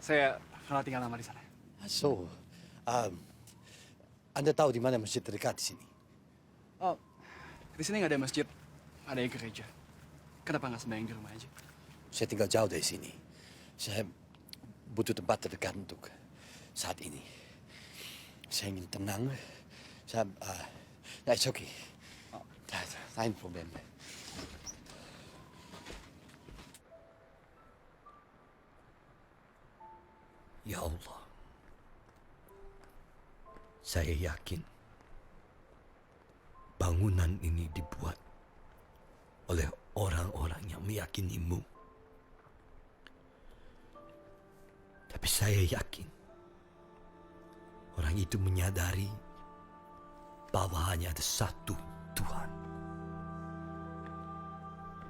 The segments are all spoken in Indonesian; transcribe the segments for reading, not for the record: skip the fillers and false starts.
Saya pernah tinggal lama di sana. So, Anda tahu di mana masjid terdekat di sini? Oh, di sini nggak ada masjid, ada gereja. Kenapa nggak sembahyang di rumah aja? Saya tinggal jauh dari sini. Saya butuh tempat terdekat untuk saat ini. Saya ingin tenang. It's okay. Oh. Lain problem. Ya Allah, saya yakin bangunan ini dibuat oleh orang-orang yang meyakinimu. Tapi saya yakin orang itu menyadari bahwa hanya ada satu Tuhan.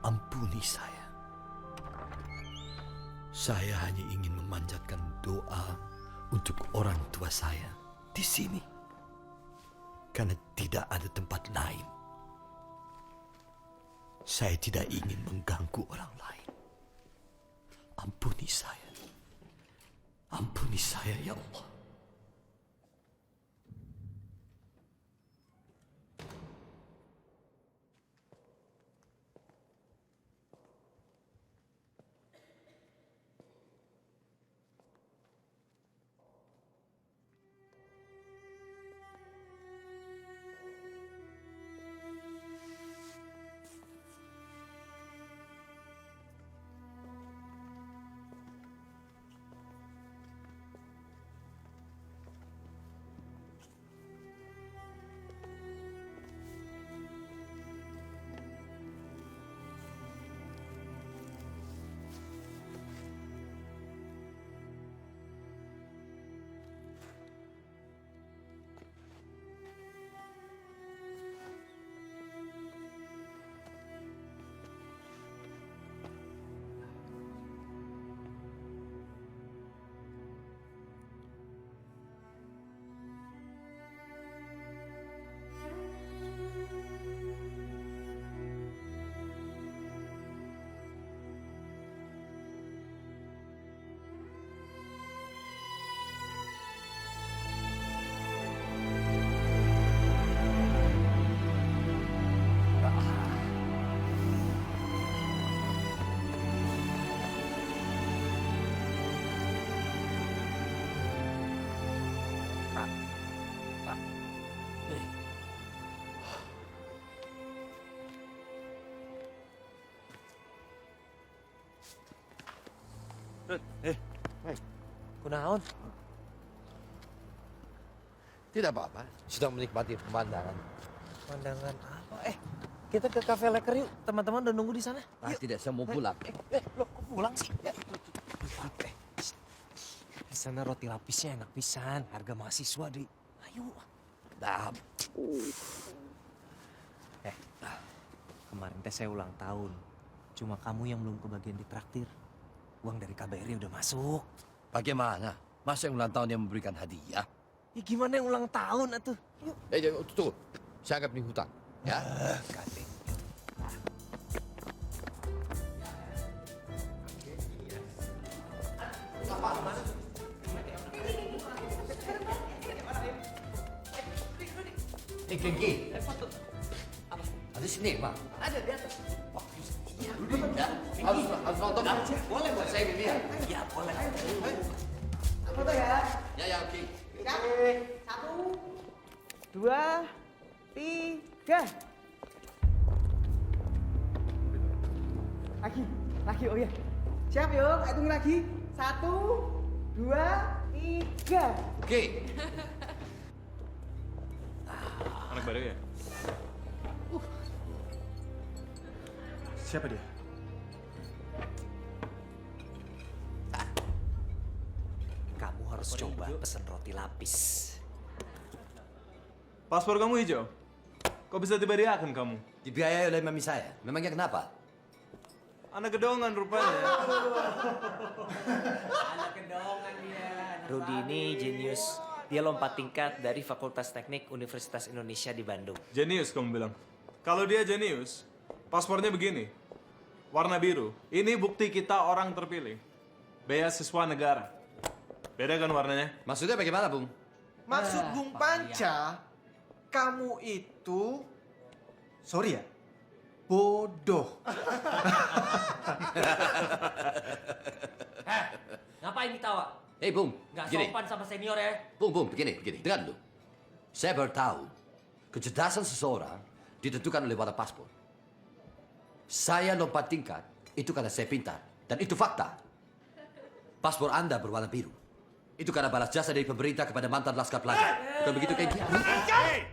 Ampuni saya. Saya hanya ingin memanjatkan doa untuk orang tua saya di sini. Karena tidak ada tempat lain. Saya tidak ingin mengganggu orang lain. Ampuni saya. Ampuni saya, ya Allah. Kunaon? Tidak apa-apa. Sedang menikmati pemandangan. Pemandangan apa? Kita ke Cafe Leker yuk. Teman-teman udah nunggu di sana. Yuk. Tidak, saya mau pulang. Loh, kok pulang sih? Di sana roti lapisnya enak pisan. Harga mahasiswa, Dri. Ayo. Dah. Kemarin teh saya ulang tahun. Cuma kamu yang belum kebagian ditraktir. Uang dari KBRI udah masuk. Bagaimana? Masa yang ulang tahun yang memberikan hadiah? Ya gimana yang ulang tahun atuh? Yuk. Tunggu. Saya anggap ini hutang. Ya. Gading. Genggi. Ada sini, Mak. Ada di atas. Ya, harus nonton. Boleh. Saya ingin lihat. Ya, boleh. Foto ya. Ya, oke. Siap. 1, 2, 3. Lagi. Oh ya. Siap yuk. Hitung lagi. 1, 2, 3. Oke. Anak baru ya? Siapa dia? Kamu harus coba pesen roti lapis. Paspor kamu hijau? Kok bisa tiba-tiba kamu? Dibiayai oleh mami saya. Memangnya kenapa? Anak gedongan rupanya. Rudi ini jenius. Dia lompat tingkat dari Fakultas Teknik Universitas Indonesia di Bandung. Jenius kamu bilang. Kalau dia jenius, paspornya begini. Warna biru. Ini bukti kita orang terpilih. Beasiswa negara. Beda kan warnanya? Maksudnya bagaimana, Bung? Maksud Bung Panca, kamu itu, sorry ya, bodoh. Ngapain ditawa? Hei, Bung, Nggak gini. sopan sama senior ya? Bung, begini. Dengar dulu. Saya baru tahu, kecerdasan seseorang ditentukan oleh warna paspor. Saya lompat tingkat, itu karena saya pintar. Dan itu fakta. Paspor Anda berwarna biru. Itu karena balas jasa dari pemerintah kepada mantan laskar pelajar. Bukan begitu, Kenji? Hei!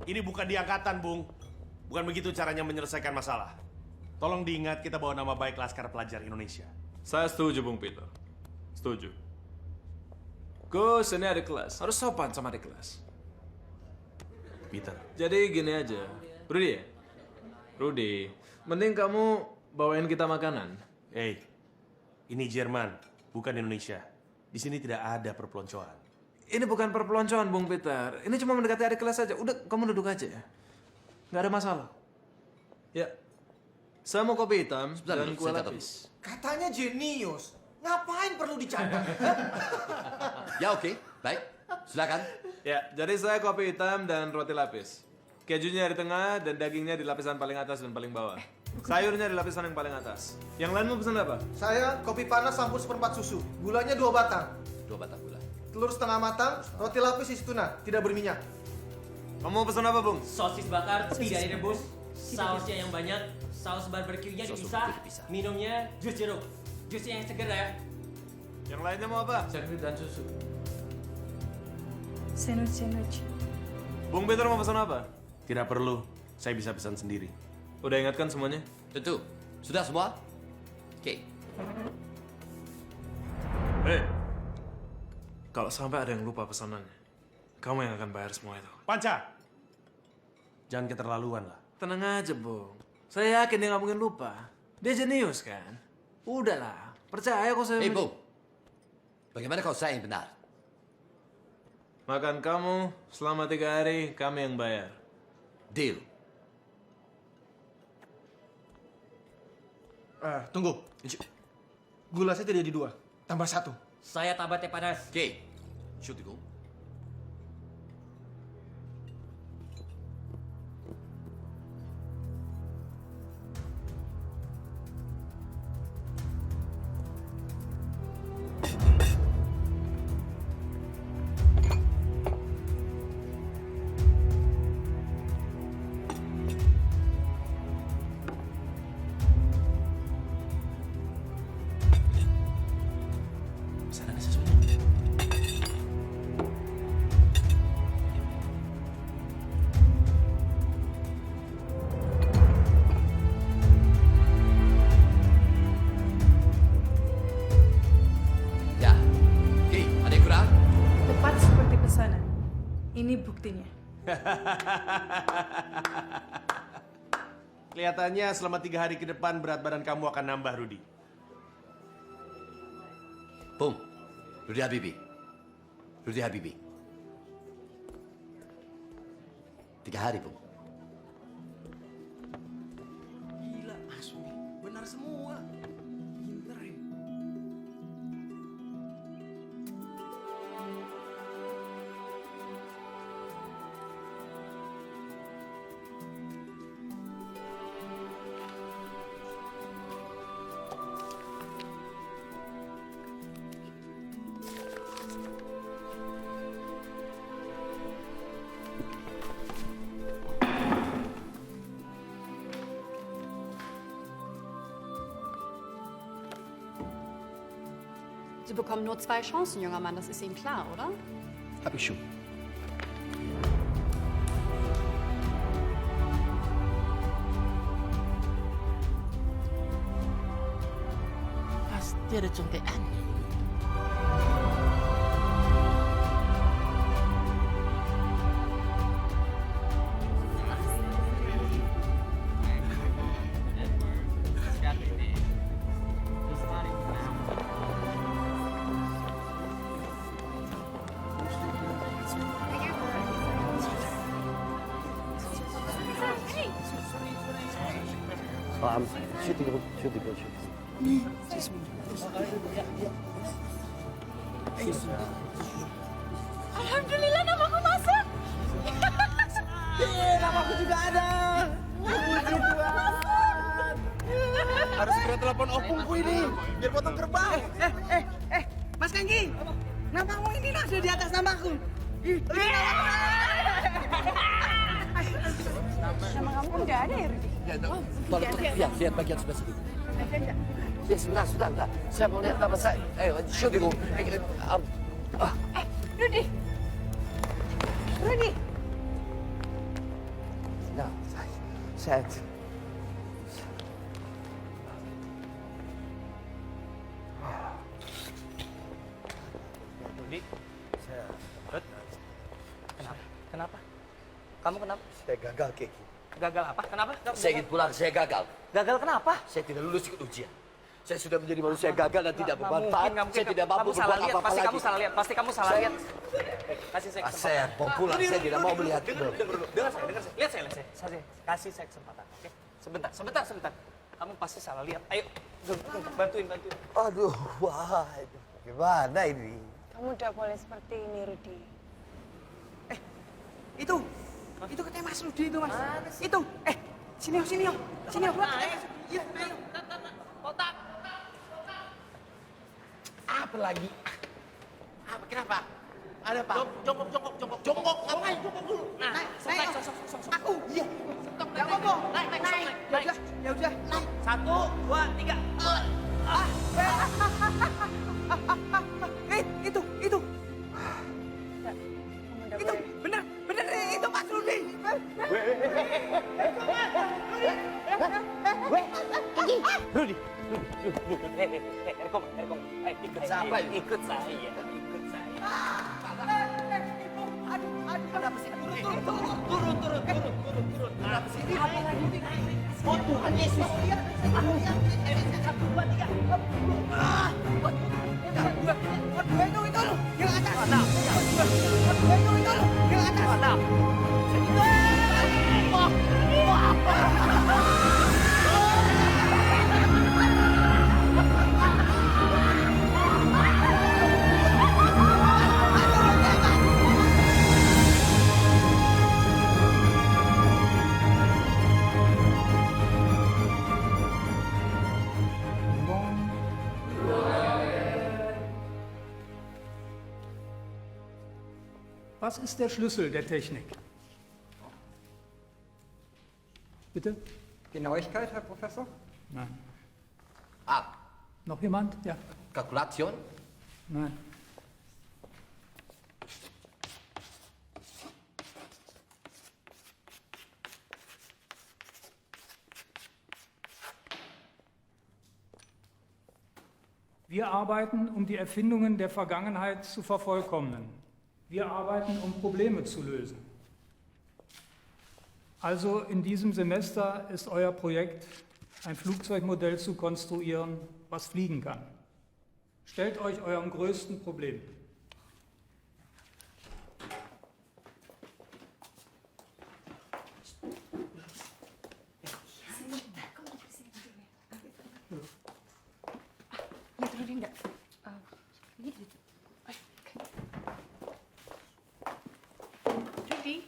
Ini bukan di angkatan, Bung. Bukan begitu caranya menyelesaikan masalah. Tolong diingat kita bawa nama baik Laskar Pelajar Indonesia. Saya setuju, Bung Peter. Setuju. Gus, ini adik kelas. Harus sopan sama adik kelas. Peter. Jadi gini aja. Rudy ya? Rudy, mending kamu bawain kita makanan. Hei, ini Jerman, bukan Indonesia. Di sini tidak ada perpeloncoan. Ini bukan perpeloncoan, Bung Peter. Ini cuma mendekati adik kelas aja. Udah, kamu duduk aja ya. Nggak ada masalah. Ya. Saya mau kopi hitam Sebentar dan dulu, kue saya catat lapis. Katanya jenius. Ngapain perlu dicatat? Ya, oke. Baik. Silakan. Ya, jadi saya kopi hitam dan roti lapis. Kejunya di tengah dan dagingnya di lapisan paling atas dan paling bawah. Sayurnya di lapisan yang paling atas. Yang lain mau pesan apa? Saya kopi panas campur 1/4 susu. Gulanya 2 batang. 2 batang gula. Telur setengah matang, roti lapis isi tuna, tidak berminyak. Kamu mau pesan apa, Bung? Sosis bakar tidak direbus, sausnya yang banyak, saus barbeque-nya Saus dipisah, barbeque dipisah. minumnya jus jeruk. Jusnya yang seger ya. Yang lainnya mau apa? Sandwich dan susu. Sandwich. Bung Peter mau pesan apa? Tidak perlu, saya bisa pesan sendiri. Udah ingatkan semuanya? Tentu. Sudah semua? Oke. Hei, kalau sampai ada yang lupa pesanannya, kamu yang akan bayar semua itu. Panca! Jangan keterlaluan lah. Tenang aja, Bung. Saya yakin dia nggak mungkin lupa. Dia jenius kan? Udahlah, percaya kok saya. Hei, Bung. Bagaimana kalau saya yang benar? Makan kamu selama 3 hari, kami yang bayar. Deal. Tunggu. Gula saya tidak jadi 2, tambah 1. Saya tambah teh panas. Oke. Shoot go. Pesanannya sesuai. Ya. Oke, ada yang kurang? Tepat seperti pesanan. Ini buktinya. Kelihatannya selama 3 hari ke depan berat badan kamu akan nambah, Rudy. Bung. Rudy Habibi. 3 hari, Bung. Gila, Asmi. Benar semua. Pinter ya. Sie bekommen nur 2 Chancen, junger Mann, das ist Ihnen klar, oder? Hab ich schon. Pasti ada contekan. Alhamdulillah namaku masuk. Namaku juga ada. Puji Tuhan. Harus segera telepon opungku ini biar potong kerbau. Mas Kangki, namamu ini sudah di atas namaku. Nama kamu udah ada ya, Rudi? Ya, lihat bagian sebelah sini. Ya, sebentar. Saya mau lihat nama saya. Ayo, show dulu. Rudi. Nah, saya... Rudi, Kenapa? Kamu kenapa? Saya gagal, Keki. Gagal apa? Kenapa? Saya ingin pulang, saya gagal. Gagal kenapa? Saya tidak lulus ikut ujian. Saya sudah menjadi manusia gagal dan tidak bermanfaat. Nggak mungkin. Saya tidak mampu Kamu salah berbuat lihat. apa-apa Pasti lagi. kamu salah lihat. Pasti kamu salah lihat. Kasih saya kesempatan. Saya mau pulang, saya tidak mau melihat itu. Dengar saya. Lihat saya. Kasih saya kesempatan, oke? Sebentar. Kamu pasti salah lihat. Ayo, bantuin. Aduh, wah, gimana ini? Kamu udah boleh seperti ini, Rudi. Itu katanya Mas Rudi itu, Mas. Itu. Sini. Iya, ayo. Kotak. Apa lagi? Kenapa? Ada apa? Jongkok. Ngapain jongkok dulu? Naik. Aku. Iya. Gak apa-apa. Naik. Ya udah. Naik. 1, 2, 3. Itu. Itu bener itu Mas Rudi. Rudi. Erkom. Ikut saya. Ikut saya. Aduh, kenapa sih? Turun. Kenapa sih? Oh Tuhan Yesus. Satu, dua, tiga. Dua itu loh, yang atas. Dua itu loh, yang atas. Was ist der Schlüssel der Technik? Bitte? Genauigkeit, Herr Professor? Nein. Ab. Noch jemand? Ja. Kalkulation? Nein. Wir arbeiten, um die Erfindungen der Vergangenheit zu vervollkommnen. Wir arbeiten, um Probleme zu lösen. Also in diesem Semester ist euer Projekt, ein Flugzeugmodell zu konstruieren, was fliegen kann. Stellt euch eurem größten Problem. Rudi,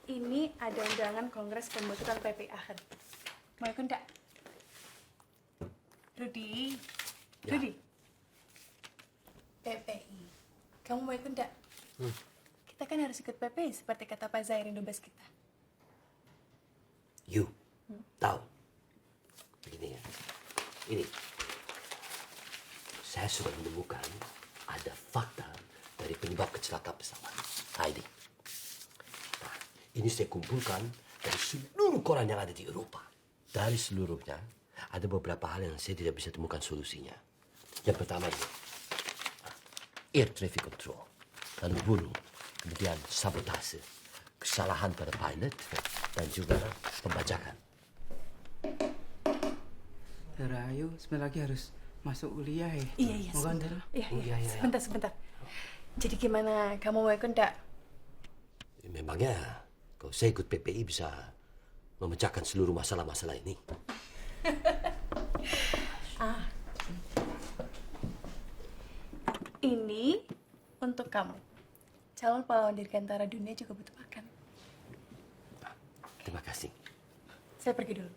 ini ada undangan Kongres Pembentukan PPI Aachen. Mau ikut enggak? Rudi, Ya. Rudi. PPI, kamu mau ikut enggak? Kita kan harus ikut PPI seperti kata Pak Zairin dubes kita. You tahu begini ya, ini saya sudah menemukan ada fakta dari penyebab kecelakaan pesawat ini. Nah, ini saya kumpulkan dari seluruh koran yang ada di Eropa. Dari seluruhnya ada beberapa hal yang saya tidak bisa temukan solusinya. Yang pertama ini air traffic control, lalu bunuh, kemudian sabotase, kesalahan pada pilot, dan juga pembajakan. Dara, ayo, sebentar lagi harus masuk kuliah ya. Iya. Mau kan, Dara? Iya. Sebentar. Jadi gimana? Kamu mau ikut enggak? Memangnya kalau saya ikut PPI bisa memecahkan seluruh masalah-masalah ini? Ini untuk kamu. Calon pahlawan dirgantara dunia juga butuh makan. Terima kasih. Saya pergi dulu.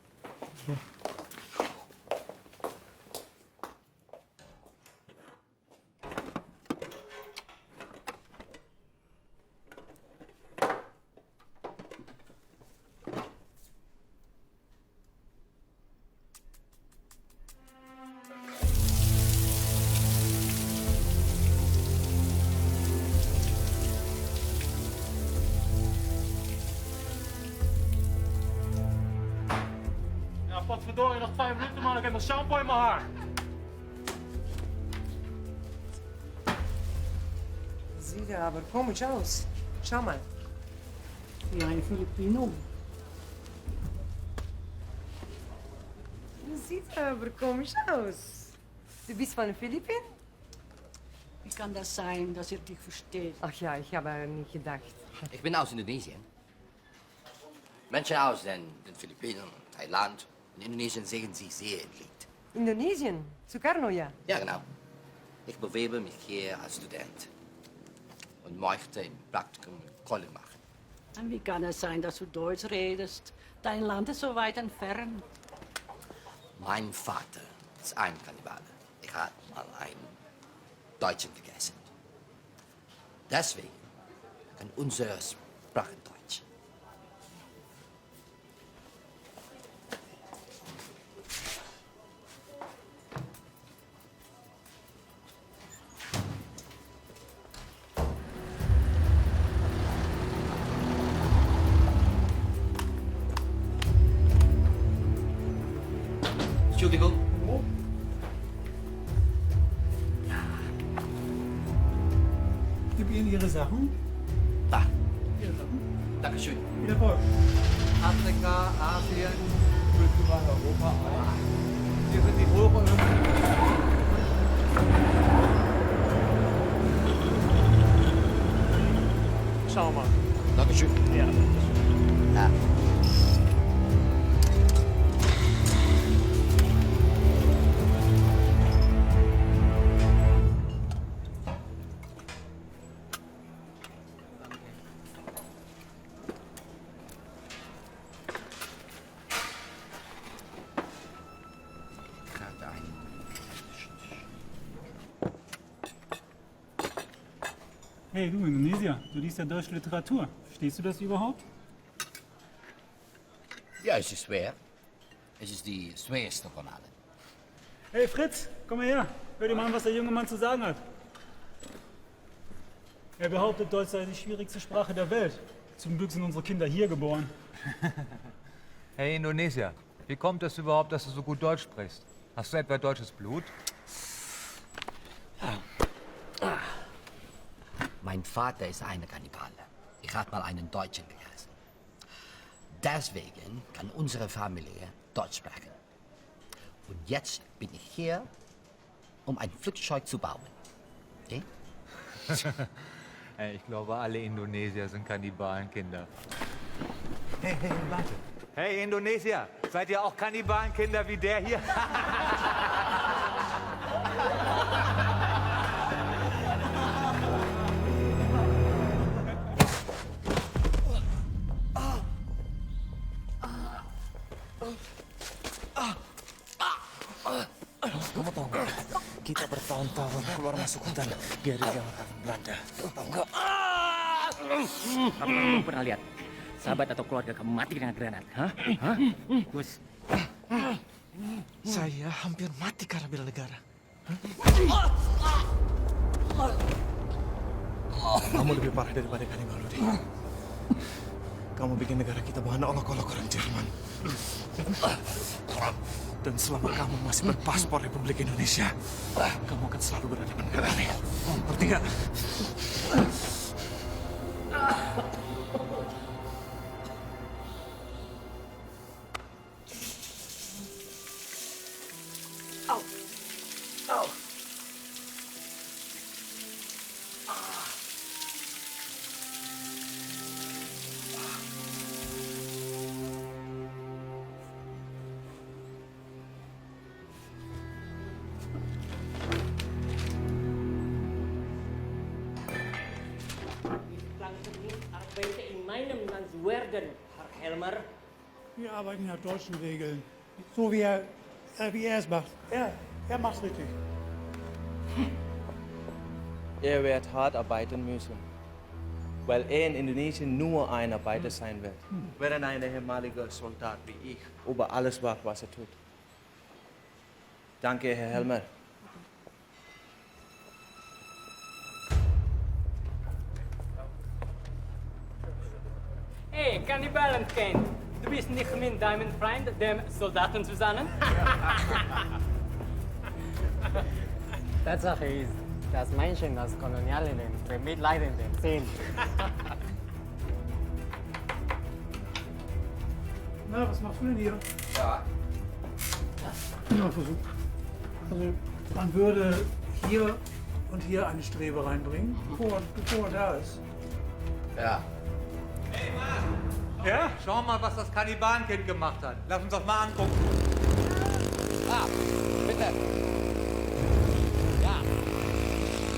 Potverdorie, nog 5 minuten man, ik heb nog shampoo in mijn haar. Sieht ja aber komisch aus. Schau mal. Wie ein Filipino. Sieht aber komisch aus. Du bist von den Philippinen? Wie kann das sein, dass ihr dich versteht? Ach ja, ich habe nicht gedacht. Ich bin aus Indonesien. Menschen aus den Philippinen, Thailand und Indonesien sehen sich sehr ähnlich. Indonesien? Sukarno, ja. Ja, genau. Ich bewerbe mich hier als Student und möchte ein Praktikum in Kohle machen. Und wie kann es sein, dass du Deutsch redest? Dein Land ist so weit entfernt. Mein Vater ist ein Kannibale. Ich habe mal einen Deutschen gegessen. Deswegen kann unsere Sprache Deutsch. Entschuldigung. Gib Ihnen Ihre Sachen. Da. Ihre Sachen. Dankeschön. Viel Erfolg. Afrika, Asien, Kulturwahl Europa auch. Hier sind die Schau mal. Dankeschön. Ja. Ja. Hey du Indonesier, du liest ja deutsche Literatur. Verstehst du das überhaupt? Ja, es ist schwer. Es ist die schwerste von allen. Hey Fritz, komm mal her. Hör dir mal an, was der junge Mann zu sagen hat. Er behauptet, Deutsch sei die schwierigste Sprache der Welt. Zum Glück sind unsere Kinder hier geboren. Hey Indonesier, wie kommt es überhaupt, dass du so gut Deutsch sprichst? Hast du etwa deutsches Blut? Mein Vater ist ein Kannibale. Ich habe mal einen Deutschen gegessen. Deswegen kann unsere Familie Deutsch sprechen. Und jetzt bin ich hier, um ein Flugzeug zu bauen. Okay? Hey, ich glaube, alle Indonesier sind Kannibalenkinder. Hey, warte. Hey Indonesier, seid ihr auch Kannibalenkinder wie der hier? Kamu tahu nggak? Kita bertahun-tahun keluar masuk hutan dari orang Belanda. Tahu nggak? Kamu pernah lihat sahabat atau keluarga kamu mati dengan granat? Hah? Gus. Saya hampir mati karena bela negara. Kamu lebih parah daripada Kanibal, Ludi. Kamu bikin negara kita bahan olok-olok orang Jerman. Dan selama kamu masih berpaspor Republik Indonesia, kamu akan selalu berhadapan dengan kami. Ngerti nggak? Danke nicht arbeite in meinem Land werden, Herr Helmer. Wir arbeiten nach deutschen Regeln. So wie er es macht. Er macht's richtig. Er wird hart arbeiten müssen, weil er in Indonesien nur ein Arbeiter sein wird, während ein ehemaliger Soldat wie ich über alles wacht, was er tut. Danke, Herr Helmer. Hey, Kannibalenkind, du bist nicht mit deinem Freund, dem Soldaten, zusammen? Tatsache ist, dass Menschen als Kolonialinnen Bemitleidenden sind. Na, was machst du denn hier? Ja. Ja, versuch. Also, man würde hier und hier eine Strebe reinbringen, bevor er da ist. Ja. Ja? Schau mal, was das Kannibalenkind gemacht hat. Lass uns das mal angucken. Ah, bitte. Ja.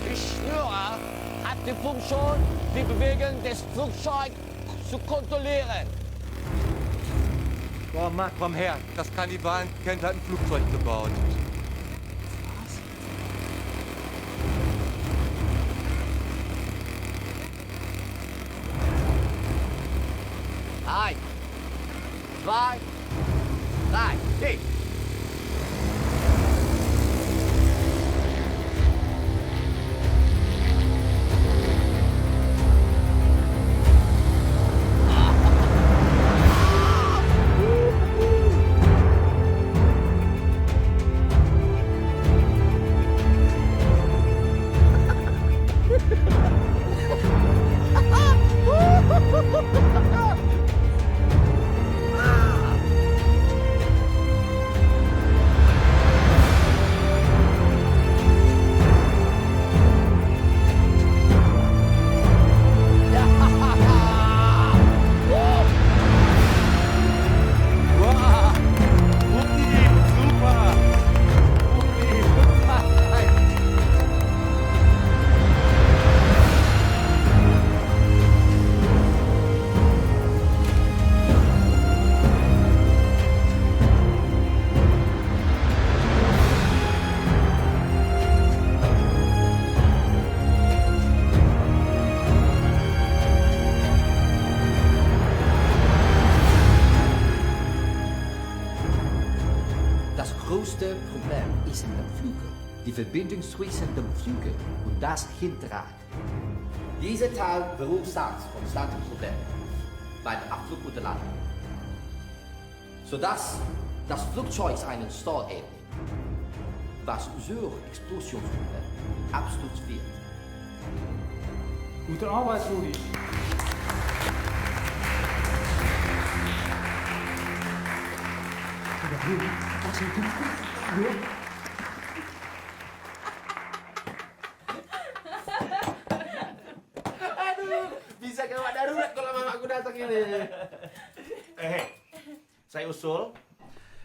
Die Schnürer hat die Funktion, die Bewegung des Flugzeugs zu kontrollieren. Boah, Marc, komm her. Das Kannibalenkind hat ein Flugzeug gebaut. Eins, zwei, drei, steh! größte Problem ist in dem Flügel. Die Verbindung zwischen dem Flügel und das Hinterrad. Dieser Teil verursacht konstante Probleme bei der Abflug und der Landung, sodass das Flugzeug einen Stall erlebt, was durch Explosionsprobleme Absturz wird. Gute Arbeit, Rudi. Aduh, bisa gawat darurat kalau mamaku datang ini. Saya usul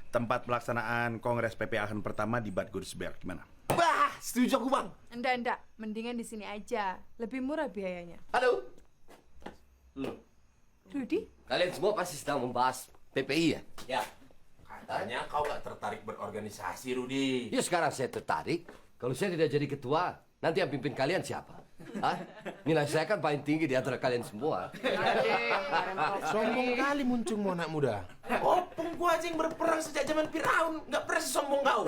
tempat pelaksanaan Kongres PP Aachen pertama di Bad Godesberg. Gimana? Wah, setuju aku, Bang. Enggak. Mendingan di sini aja. Lebih murah biayanya. Halo. Loh. Rudi? Kalian semua pasti sedang membahas PPI ya? Ya. Katanya kau gak tertarik berorganisasi, Rudi. Ya sekarang saya tertarik. Kalau saya tidak jadi ketua, nanti yang pimpin kalian siapa? Hah? Nilai saya kan paling tinggi di antara kalian semua. Sombong kali muncung mau anak muda. Opung gua aja yang berperang sejak zaman Firaun, nggak pernah sesombong kau.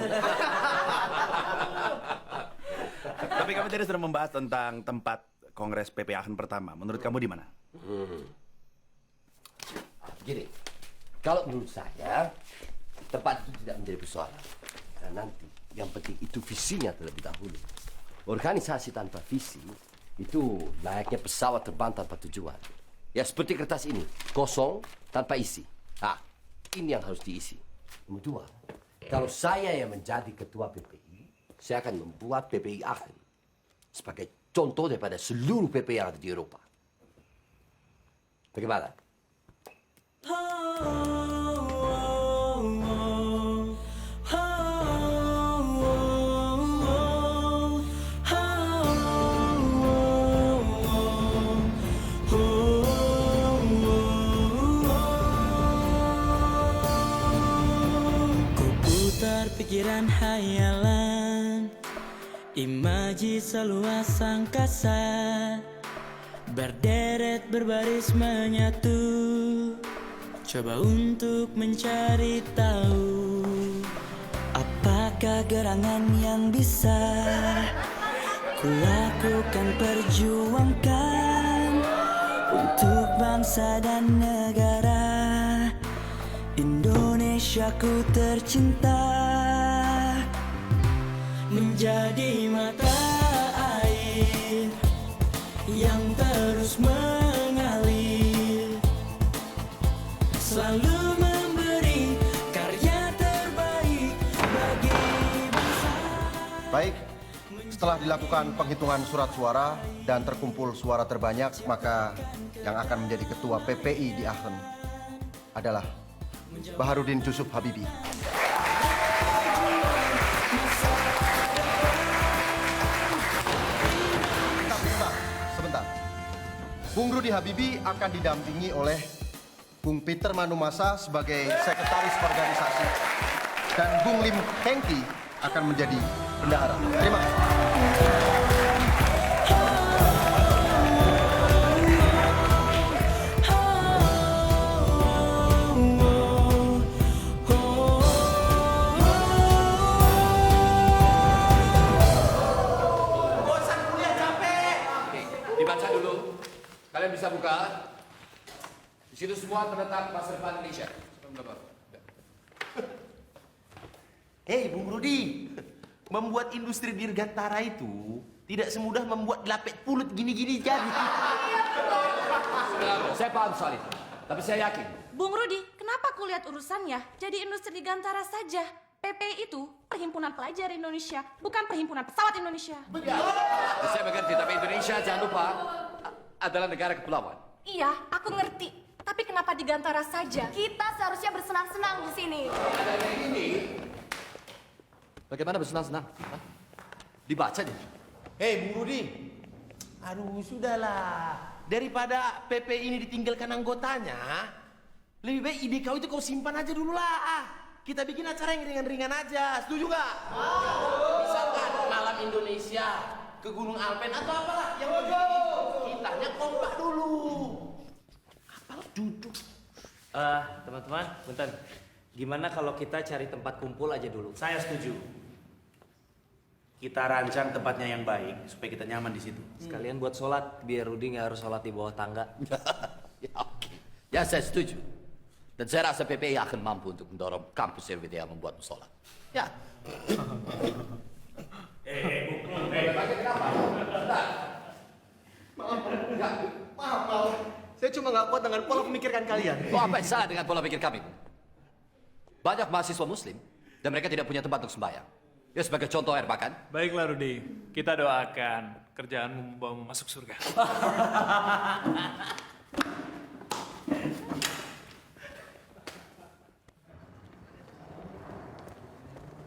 Tapi kami tadi sudah membahas tentang tempat Kongres PP Aachen pertama. Menurut kamu di mana? Gini, kalau menurut saya tempat itu tidak menjadi persoalan. Karena nanti yang penting itu visinya terlebih dahulu. Organisasi tanpa visi itu layaknya pesawat terbang tanpa tujuan. Ya seperti kertas ini, kosong tanpa isi. Nah, ini yang harus diisi. Nomor dua, kalau saya yang menjadi ketua PPI, saya akan membuat PPI Aachen sebagai contoh daripada seluruh PPI yang ada di Eropa. Bagaimana? pikiran hayalan, imaji seluas angkasa, berderet berbaris menyatu, coba untuk mencari tahu, apakah gerangan yang bisa kulakukan perjuangkan untuk bangsa dan negara Indonesiaku tercinta, menjadi mata air yang terus mengalir, selalu memberi karya terbaik bagi bangsa. Baik, setelah dilakukan penghitungan surat suara dan terkumpul suara terbanyak, maka yang akan menjadi ketua PPI di Aachen adalah Baharudin Jusuf Habibie. Sebentar. Bung Rudi Habibie akan didampingi oleh Bung Peter Manumasa sebagai sekretaris organisasi dan Bung Lim Hengki akan menjadi bendahara. Terima kasih. Dibaca dulu. Kalian bisa buka. Di situ semua terletak masa depan Indonesia. Hei, Bung Rudi, membuat industri dirgantara itu tidak semudah membuat lapet pulut gini-gini jadi. Saya paham soal itu, tapi saya yakin. Bung Rudi, kenapa kulihat urusannya jadi industri digantara saja? PPI itu Perhimpunan Pelajar Indonesia, bukan Perhimpunan Pesawat Indonesia. Saya mengerti, tapi Indonesia jangan lupa adalah negara kepulauan. Iya, aku ngerti. Tapi kenapa digantara saja? Kita seharusnya bersenang-senang di sini. Ada ini. Bagaimana bersenang-senang? Dibaca deh. Hei, Bung Rudi. Aduh, sudahlah. Daripada PPI ini ditinggalkan anggotanya, lebih baik ide kau itu kau simpan aja dulu lah. Kita bikin acara yang ringan-ringan aja, setuju nggak? Misalkan malam Indonesia ke Gunung Alpen atau apalah yang kitanya kompak dulu. Apalah duduk. Teman-teman, bentar. Gimana kalau kita cari tempat kumpul aja dulu? Saya setuju. Kita rancang tempatnya yang baik supaya kita nyaman di situ. Sekalian buat sholat, biar Rudi nggak harus sholat di bawah tangga. Ya, oke. Ya, saya setuju. Dan saya rasa PPI akan mampu untuk mendorong kampus RWTH membuat musola. Ya. Maaf. Saya cuma nggak kuat dengan pola pemikiran kalian. Oh, apa yang salah dengan pola pikir kami? Banyak mahasiswa muslim dan mereka tidak punya tempat untuk sembahyang. Ya, sebagai contoh air makan. Baiklah Rudi, kita doakan kerjaanmu membawamu masuk surga.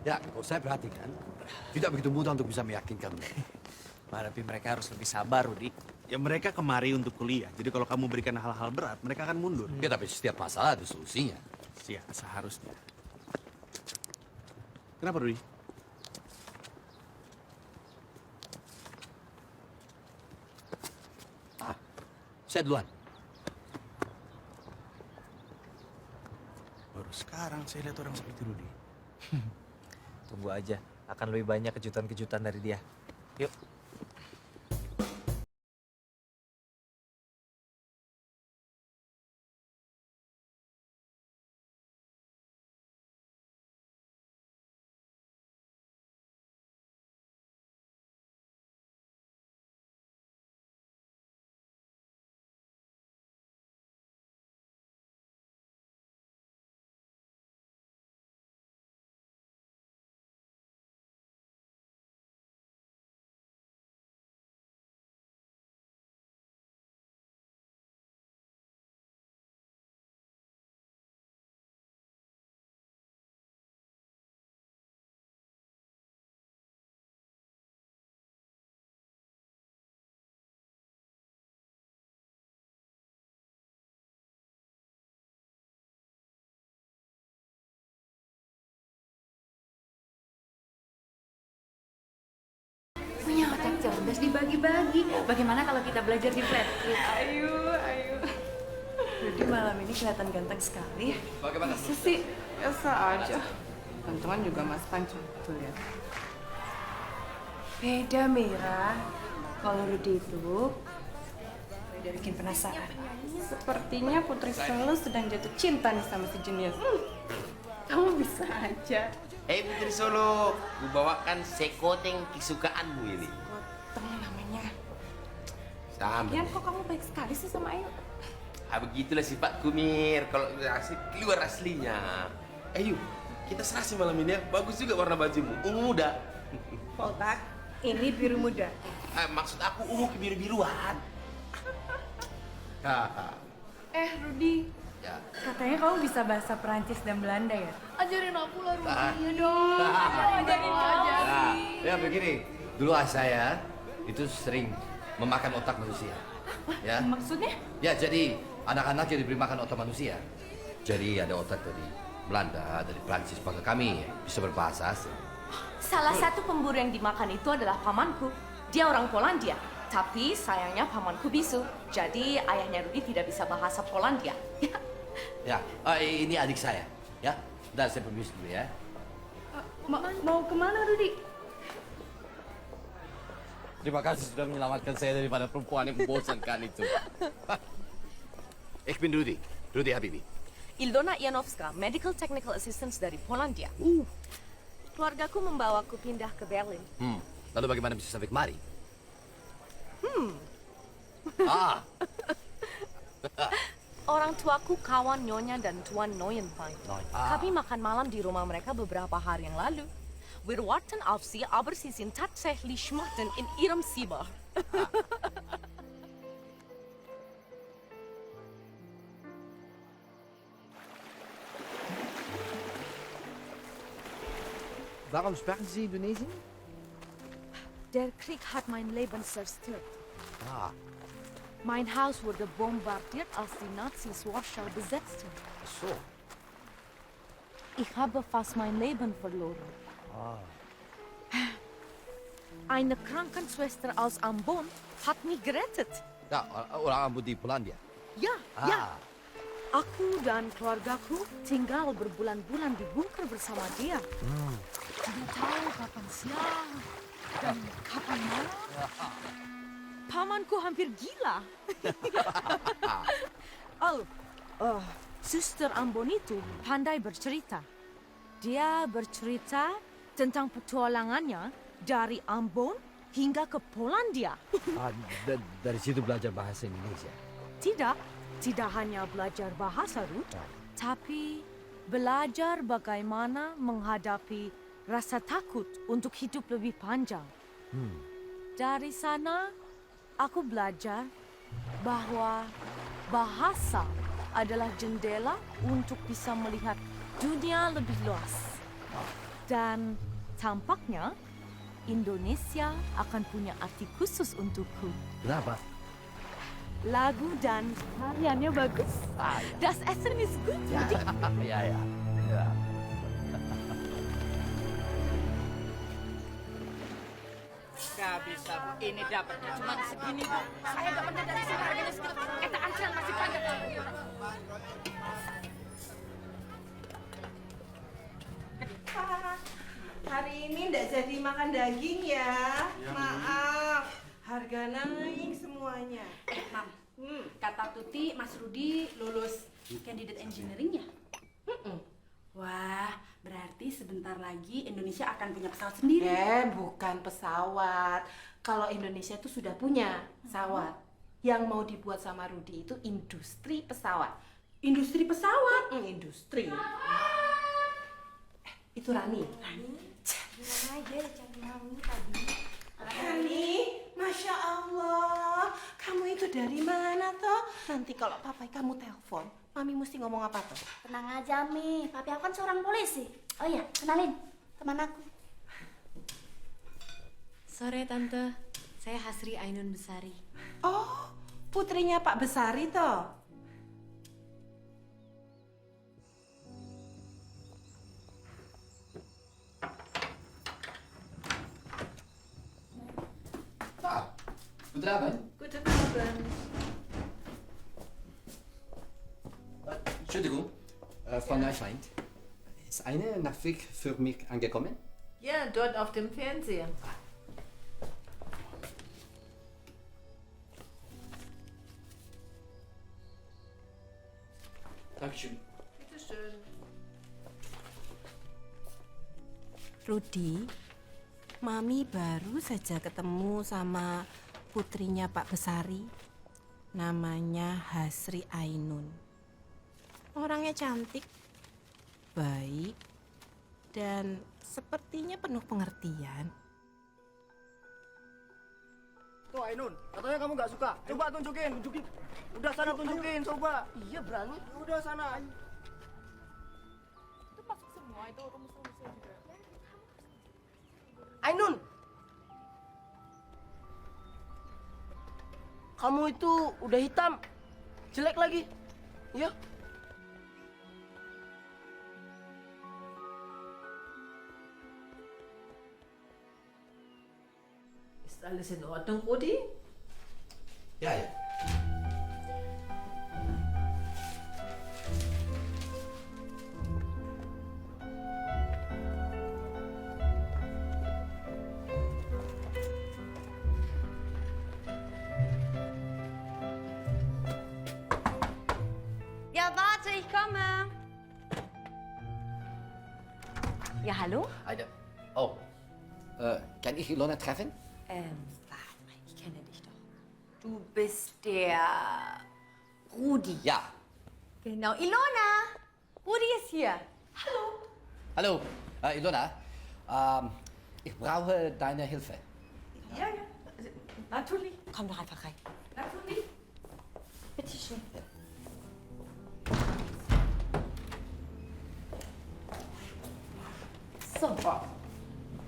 Ya, kalau saya perhatikan, tidak begitu mudah untuk bisa meyakinkan mereka. Tapi mereka harus lebih sabar, Rudi. Ya mereka kemari untuk kuliah. Jadi kalau kamu berikan hal-hal berat, mereka akan mundur. Ya, tapi setiap masalah ada solusinya. Ya, seharusnya. Kenapa, Rudi? Saya duluan. Baru sekarang saya lihat orang seperti Rudi. Tunggu aja, akan lebih banyak kejutan-kejutan dari dia. Yuk. harus dibagi-bagi. Bagaimana kalau kita belajar di flat? Ayo. Rudi malam ini kelihatan ganteng sekali. Bagaimana? Masa sih? Biasa aja. Teman-teman juga Mas Panco, betul ya? Beda, Mira. Kalau Rudi itu udah bikin penasaran. Sepertinya Putri Solo sedang jatuh cinta nih sama si jenius. Kamu bisa aja. Putri Solo, ku bawakan sekoteng kesukaanmu ini. Temen namanya. Sama. Kian, kok kamu baik sekali sih sama Ayu? Begitulah sifatku, Mir. Kalau asli, keluar aslinya. Ayo, kita serasi malam ini ya. Bagus juga warna bajumu, ungu muda. Poltak, ini biru muda. Maksud aku ungu kebiru-biruan. Rudi. Ya. Katanya kamu bisa bahasa Perancis dan Belanda ya? Ajarin aku lah, Rudi. Iya dong. Ajarin aku. Nah, ya begini. Dulu saya itu sering memakan otak manusia. Ya. Maksudnya? Ya, jadi anak-anak yang diberi makan otak manusia. Jadi ada otak dari Belanda, dari Prancis, maka kami bisa berbahasa asing. Salah satu pemburu yang dimakan itu adalah pamanku. Dia orang Polandia. Tapi sayangnya pamanku bisu. Jadi ayahnya Rudi tidak bisa bahasa Polandia. Ya, ini adik saya. Ya, dan saya permisi dulu ya. Mau kemana, Rudi? Terima kasih sudah menyelamatkan saya daripada perempuan yang membosankan itu. Ich bin Rudi Habibi. Ildona Janowska, Medical Technical Assistant dari Polandia. Keluargaku membawaku pindah ke Berlin. Lalu bagaimana bisa sampai kemari? Orang tuaku kawan Nyonya dan Tuan Neuenwein. Kami makan malam di rumah mereka beberapa hari yang lalu. Wir warten auf Sie, aber Sie sind tatsächlich schmachten in Ihrem Zimmer. Warum sprechen Sie Indonesien? Der Krieg hat mein Leben zerstört. Mein Haus wurde bombardiert, als die Nazis Warschau besetzten. So. Ich habe fast mein Leben verloren. Eine Krankenschwester aus Ambon hat mich gerettet. Ya, orang Ambon di Polandia. Ja, ja. Aku dan keluargaku tinggal berbulan-bulan di bunker bersama dia. Tidak tahu kapan siang dan kapan malam. Pamanku hampir gila. Suster Ambon itu pandai bercerita. Dia bercerita tentang petualangannya dari Ambon hingga ke Polandia. Dari situ belajar bahasa Indonesia. Tidak hanya belajar bahasa, Ruth, tapi belajar bagaimana menghadapi rasa takut untuk hidup lebih panjang. Dari sana, aku belajar bahwa bahasa adalah jendela untuk bisa melihat dunia lebih luas. Dan tampaknya Indonesia akan punya arti khusus untukku. Kenapa? Lagu dan tariannya bagus. Das Essen ist gut. Ya. Gak bisa, Bu. Ini dapatnya cuma segini, Bu. Saya gak pernah dari sini harganya segitu. Kita antrian masih panjang. Hari ini nggak jadi makan daging ya. Maaf, harga naik semuanya. Mam, kata Tuti, Mas Rudi lulus candidate engineering ya? Wah, berarti sebentar lagi Indonesia akan punya pesawat sendiri. Bukan pesawat. Kalau Indonesia itu sudah punya pesawat. Yang mau dibuat sama Rudi itu industri pesawat. Industri pesawat? Industri. Itu Rani. Rani, Masya Allah. Kamu itu dari mana toh? Nanti kalau papai kamu telepon, Mami mesti ngomong apa toh? Tenang aja, Mi. Papi aku kan seorang polisi. Oh iya, kenalin. Teman aku. Sore, Tante. Saya Hasri Ainun Besari. Oh, putrinya Pak Besari toh? Guten Abend. Guten Abend. Entschuldigung, Frau Neufeind. Ist eine Nachricht für mich angekommen? Ja, dort auf dem Fernseher. Dankeschön. Bitte schön. Rudi, Mami baru saja ketemu sama putrinya Pak Besari. Namanya Hasri Ainun. Orangnya cantik, baik, dan sepertinya penuh pengertian. Tuh Ainun, katanya kamu nggak suka. Coba tunjukin. Udah sana tunjukin, coba. Iya berani. Udah sana. Itu masuk semua, itu rumus-rumusnya juga. Ainun, kamu itu udah hitam, jelek lagi. Ya. Ist alles in Ordnung, Rudi? Ja, ja. Ja, warte, ich komme. Ja, hallo? Oh, kann ich Ilona treffen? Warte mal, ich kenne dich doch. Du bist der Rudi. Ja. Genau, Ilona. Rudi ist hier. Hallo. Hallo, Ilona. Ich brauche deine Hilfe. Ja, ja. Natürlich. Komm doch einfach rein. Natürlich. Bitte schön. So.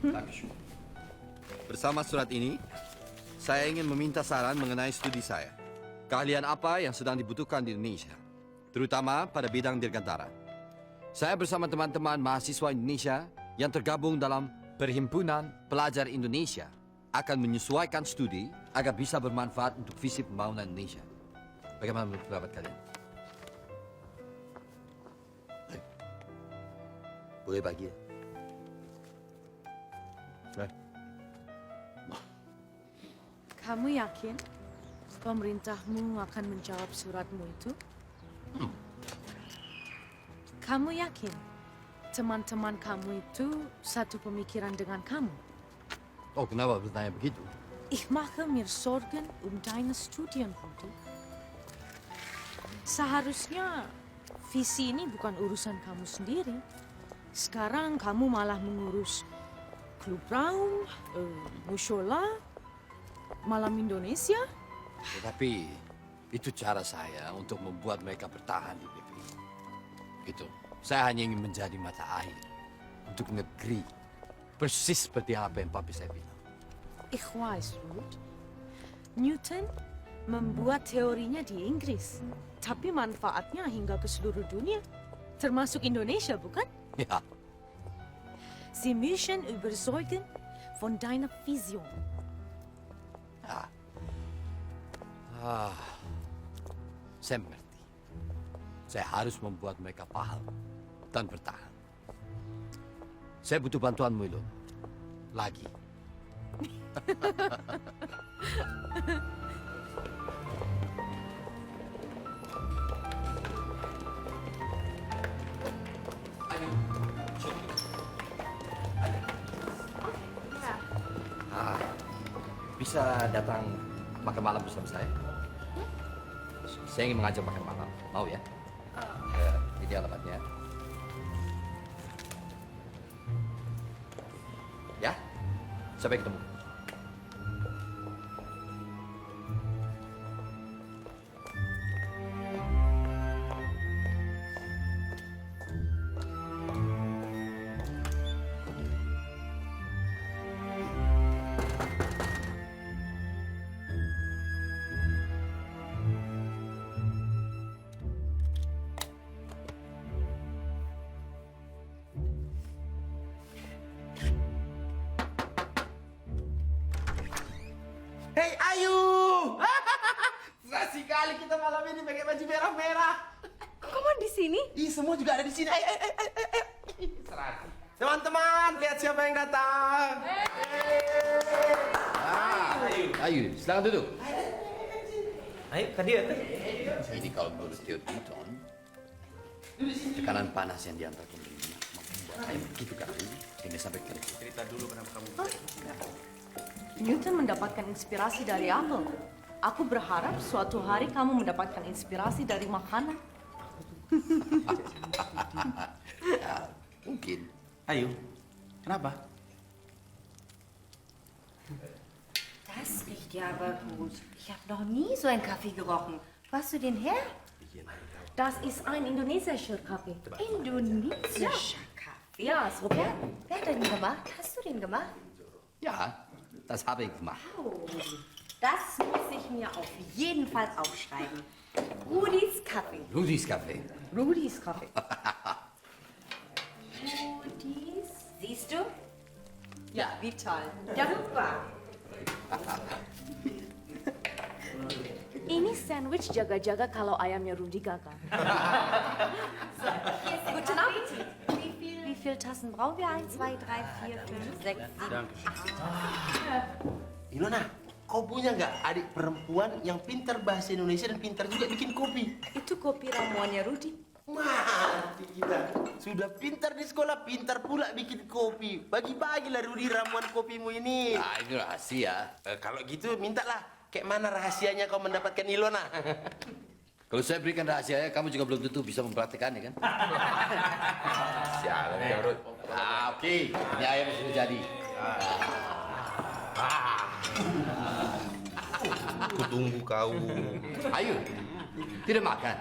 Dankeschön. Bersama surat ini, saya ingin meminta saran mengenai studi saya. Keahlian apa yang sedang dibutuhkan di Indonesia, terutama pada bidang dirgantara. Saya bersama teman-teman mahasiswa Indonesia yang tergabung dalam Perhimpunan Pelajar Indonesia akan menyesuaikan studi agar bisa bermanfaat untuk visi pembangunan Indonesia. Bagaimana menurut pendapat kalian? Boleh bagi ya? Kamu yakin pemerintahmu akan menjawab suratmu itu? Kamu yakin teman-teman kamu itu satu pemikiran dengan kamu? Oh, kenapa bertanya begitu? Ich mache mir Sorgen deine Studien, Rudi. Seharusnya visi ini bukan urusan kamu sendiri. Sekarang kamu malah mengurus klub raung, musyola, malam Indonesia. Tetapi itu cara saya untuk membuat mereka bertahan di PPI. Gitu. Saya hanya ingin menjadi mata air untuk negeri. Persis seperti apa yang papi saya bilang. Ich weiß, Ruth. Newton membuat teorinya di Inggris, tapi manfaatnya hingga ke seluruh dunia, termasuk Indonesia, bukan? Ja. Sie müssen überzeugen von deiner Vision. Saya mengerti. Saya harus membuat mereka paham dan bertahan. Saya butuh bantuanmu, Ilon. Lagi. Bisa datang makan malam bersama saya? Saya ingin mengajak makan malam. Mau ya? Ini alamatnya. Ya? Sampai ketemu. Hei Ayu! sekali kita malam ini pakai baju merah-merah. Kok kamu di sini? Ih, semua juga ada di sini. Ayo. Serah. Teman-teman, lihat siapa yang datang. Ayo, silakan duduk. Ayo, Kak Dian. Ini kalau menurut Theo Newton, tekanan panas yang diantar pemberinya membuat kayak begitu kan? Ini sampai kira. Cerita dulu kenapa kamu. Newton mendapatkan inspirasi dari apel. Aku berharap suatu hari kamu mendapatkan inspirasi dari makanan. Ya, mungkin. Ayo, kenapa? Das riecht ja aber gut. Ich habe noch nie so einen Kaffee gerochen. Wo hast du den her? Das ist ein indonesischer Kaffee. Indonesischer Kaffee? Ja, so Wer hat den gemacht? Hast du den gemacht? Ja, das habe ich gemacht. Oh, das muss ich mir auf jeden Fall aufschreiben. Rudis Kaffee. Rudis Kaffee. Rudis Kaffee. Rudis. Siehst du? Ja, wie toll. Super. Ini sandwich jaga-jaga kalau ayamnya Rudi gagal. Guten Abend. Wie viele Tassen brauchen wir? 1, 2, 3, 4, 5, 6, 7, 8. Ilona, kau punya nggak adik perempuan yang pintar bahasa Indonesia dan pintar juga bikin kopi? Itu kopi ramuannya Rudi. Mati kita. Sudah pintar di sekolah, pintar pula bikin kopi. Bagi-bagilah Rudi ramuan kopimu ini. Nah, ini rahasia. Kalau gitu mintalah. Kayak mana rahasianya kau mendapatkan Ilona? Kalau saya berikan rahasianya, kamu juga belum tentu bisa mempraktikannya kan? Sialan ya, Rud. Oke. Ini ayam sudah jadi. Aku tunggu kau. Ayo. Tidak makan.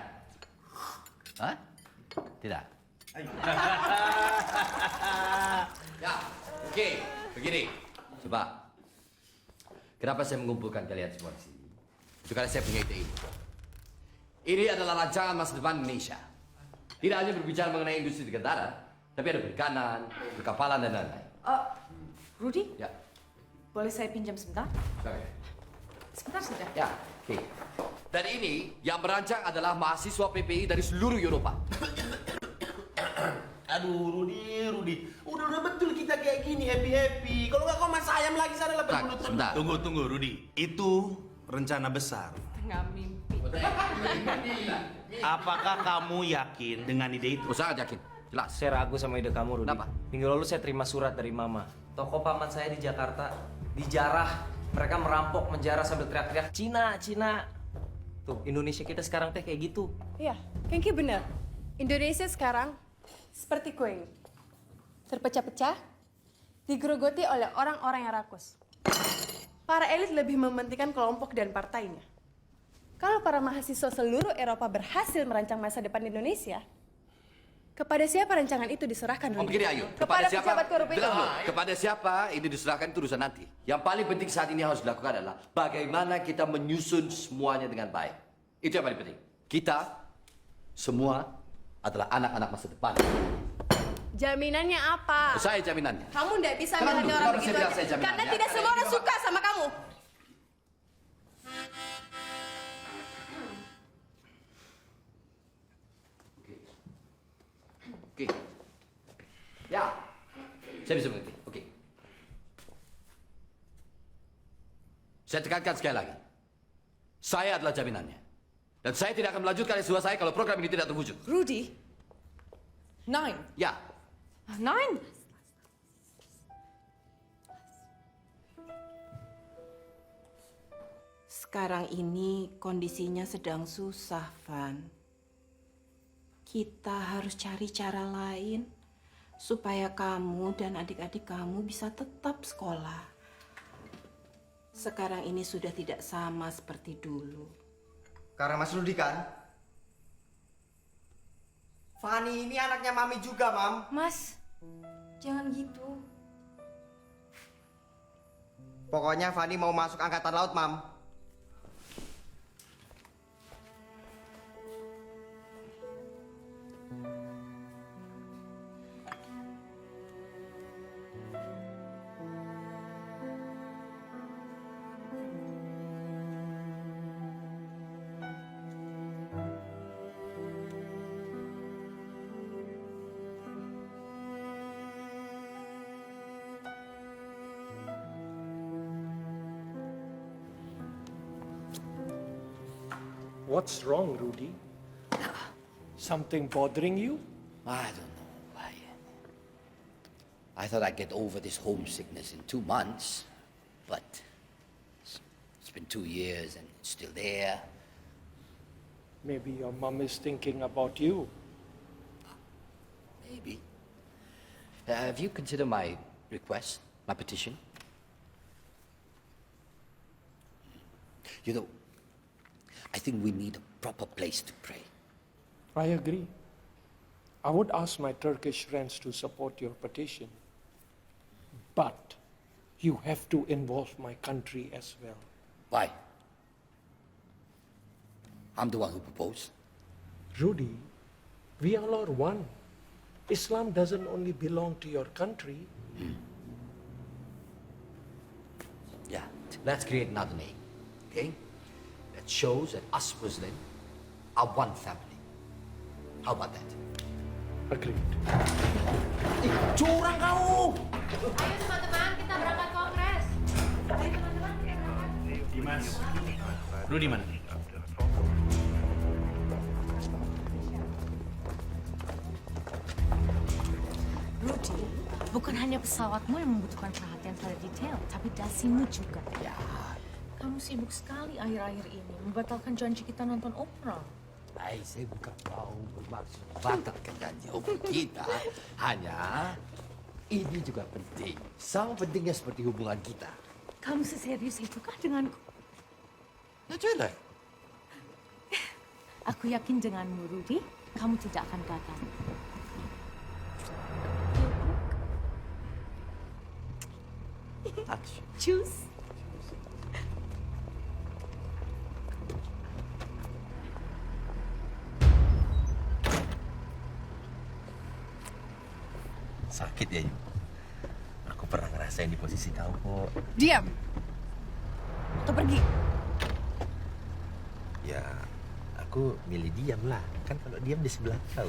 Hah? Tidak. Ya, oke. Begini. Coba. Kenapa saya mengumpulkan kalian semua di sini? Itu karena saya punya ide ini. Ini adalah rancangan masa depan Indonesia. Tidak hanya berbicara mengenai industri digantara, tapi ada perikanan, perkapalan, dan lain-lain. Rudi? Ya. Boleh saya pinjam sebentar? Oke. Sebentar saja. Ya, oke. Dan ini yang merancang adalah mahasiswa PPI dari seluruh Eropa. Aduh, Rudi. Udah betul kita kayak gini, happy-happy. Kalau nggak kau masak ayam lagi sana lah. Sebentar. Tunggu, Rudi. Itu rencana besar. Tengah mimpi. Apakah kamu yakin dengan ide itu? Oh, sangat yakin. Jelas. Saya ragu sama ide kamu, Rudi. Kenapa? Minggu lalu saya terima surat dari Mama. Toko paman saya di Jakarta dijarah. Mereka merampok, menjarah sambil teriak-teriak, Cina, Cina. Tuh, Indonesia kita sekarang teh kayak gitu. Iya, Kengki benar. Indonesia sekarang seperti kue ini. Terpecah-pecah, digerogoti oleh orang-orang yang rakus. Para elit lebih mementingkan kelompok dan partainya. Kalau para mahasiswa seluruh Eropa berhasil merancang masa depan Indonesia, kepada siapa rancangan itu diserahkan? Oh, begini, ayo. Kepada pejabat korup itu. Kepada siapa ini diserahkan itu urusan nanti. Yang paling penting saat ini harus dilakukan adalah bagaimana kita menyusun semuanya dengan baik. Itu yang paling penting. Kita semua adalah anak-anak masa depan. Jaminannya apa? Saya jaminannya. Kamu tidak bisa Kenapa milih dulu? orang Kenapa begitu saya bilang aja. saya jaminannya? Karena tidak semua orang suka sama kamu. Oke. Ya. Saya bisa mengerti. Oke. Saya tekankan sekali lagi. Saya adalah jaminannya. Dan saya tidak akan melanjutkan S2 saya kalau program ini tidak terwujud. Rudi? Nein. Ya. Nein. Sekarang ini kondisinya sedang susah, Van. Kita harus cari cara lain supaya kamu dan adik-adik kamu bisa tetap sekolah. Sekarang ini sudah tidak sama seperti dulu. Karena Mas Rudi kan? Fani ini anaknya Mami juga, Mam. Mas, jangan gitu. Pokoknya Fani mau masuk angkatan laut, Mam. What's wrong, Rudy? Something bothering you? I don't know. I thought I'd get over this homesickness in 2 months, but it's been 2 years and it's still there. Maybe your mom is thinking about you. Maybe. Have you considered my request, my petition? You know, I think we need a proper place to pray. I agree. I would ask my Turkish friends to support your petition. But you have to involve my country as well. Why? I'm the one who proposed. Rudy, we all are one. Islam doesn't only belong to your country. Yeah, let's create another name, okay? That shows that us Muslim are one family. How about that? Agreed. Curang kau! Ayo teman-teman, kita berangkat kongres. Ayo teman-teman, kita berangkat. Dimas, Rudy mana? Rudy, bukan hanya pesawatmu yang membutuhkan perhatian pada detail, tapi dasimu juga. Ya. Kamu sibuk sekali akhir-akhir ini, membatalkan janji kita nonton opera. Saya bukan mau bermaksud batalkan janji opera kita. Hanya, ini juga penting. Sama pentingnya seperti hubungan kita. Kamu seserius itukah denganku? Ya jelas. Aku yakin denganmu, Rudy, kamu tidak akan gagal. Choose. Sakit ya, Yu? Aku pernah ngerasain di posisi kau kok. Diam. Atau pergi. Ya, aku milih diam lah. Kan kalau diam di sebelah kau.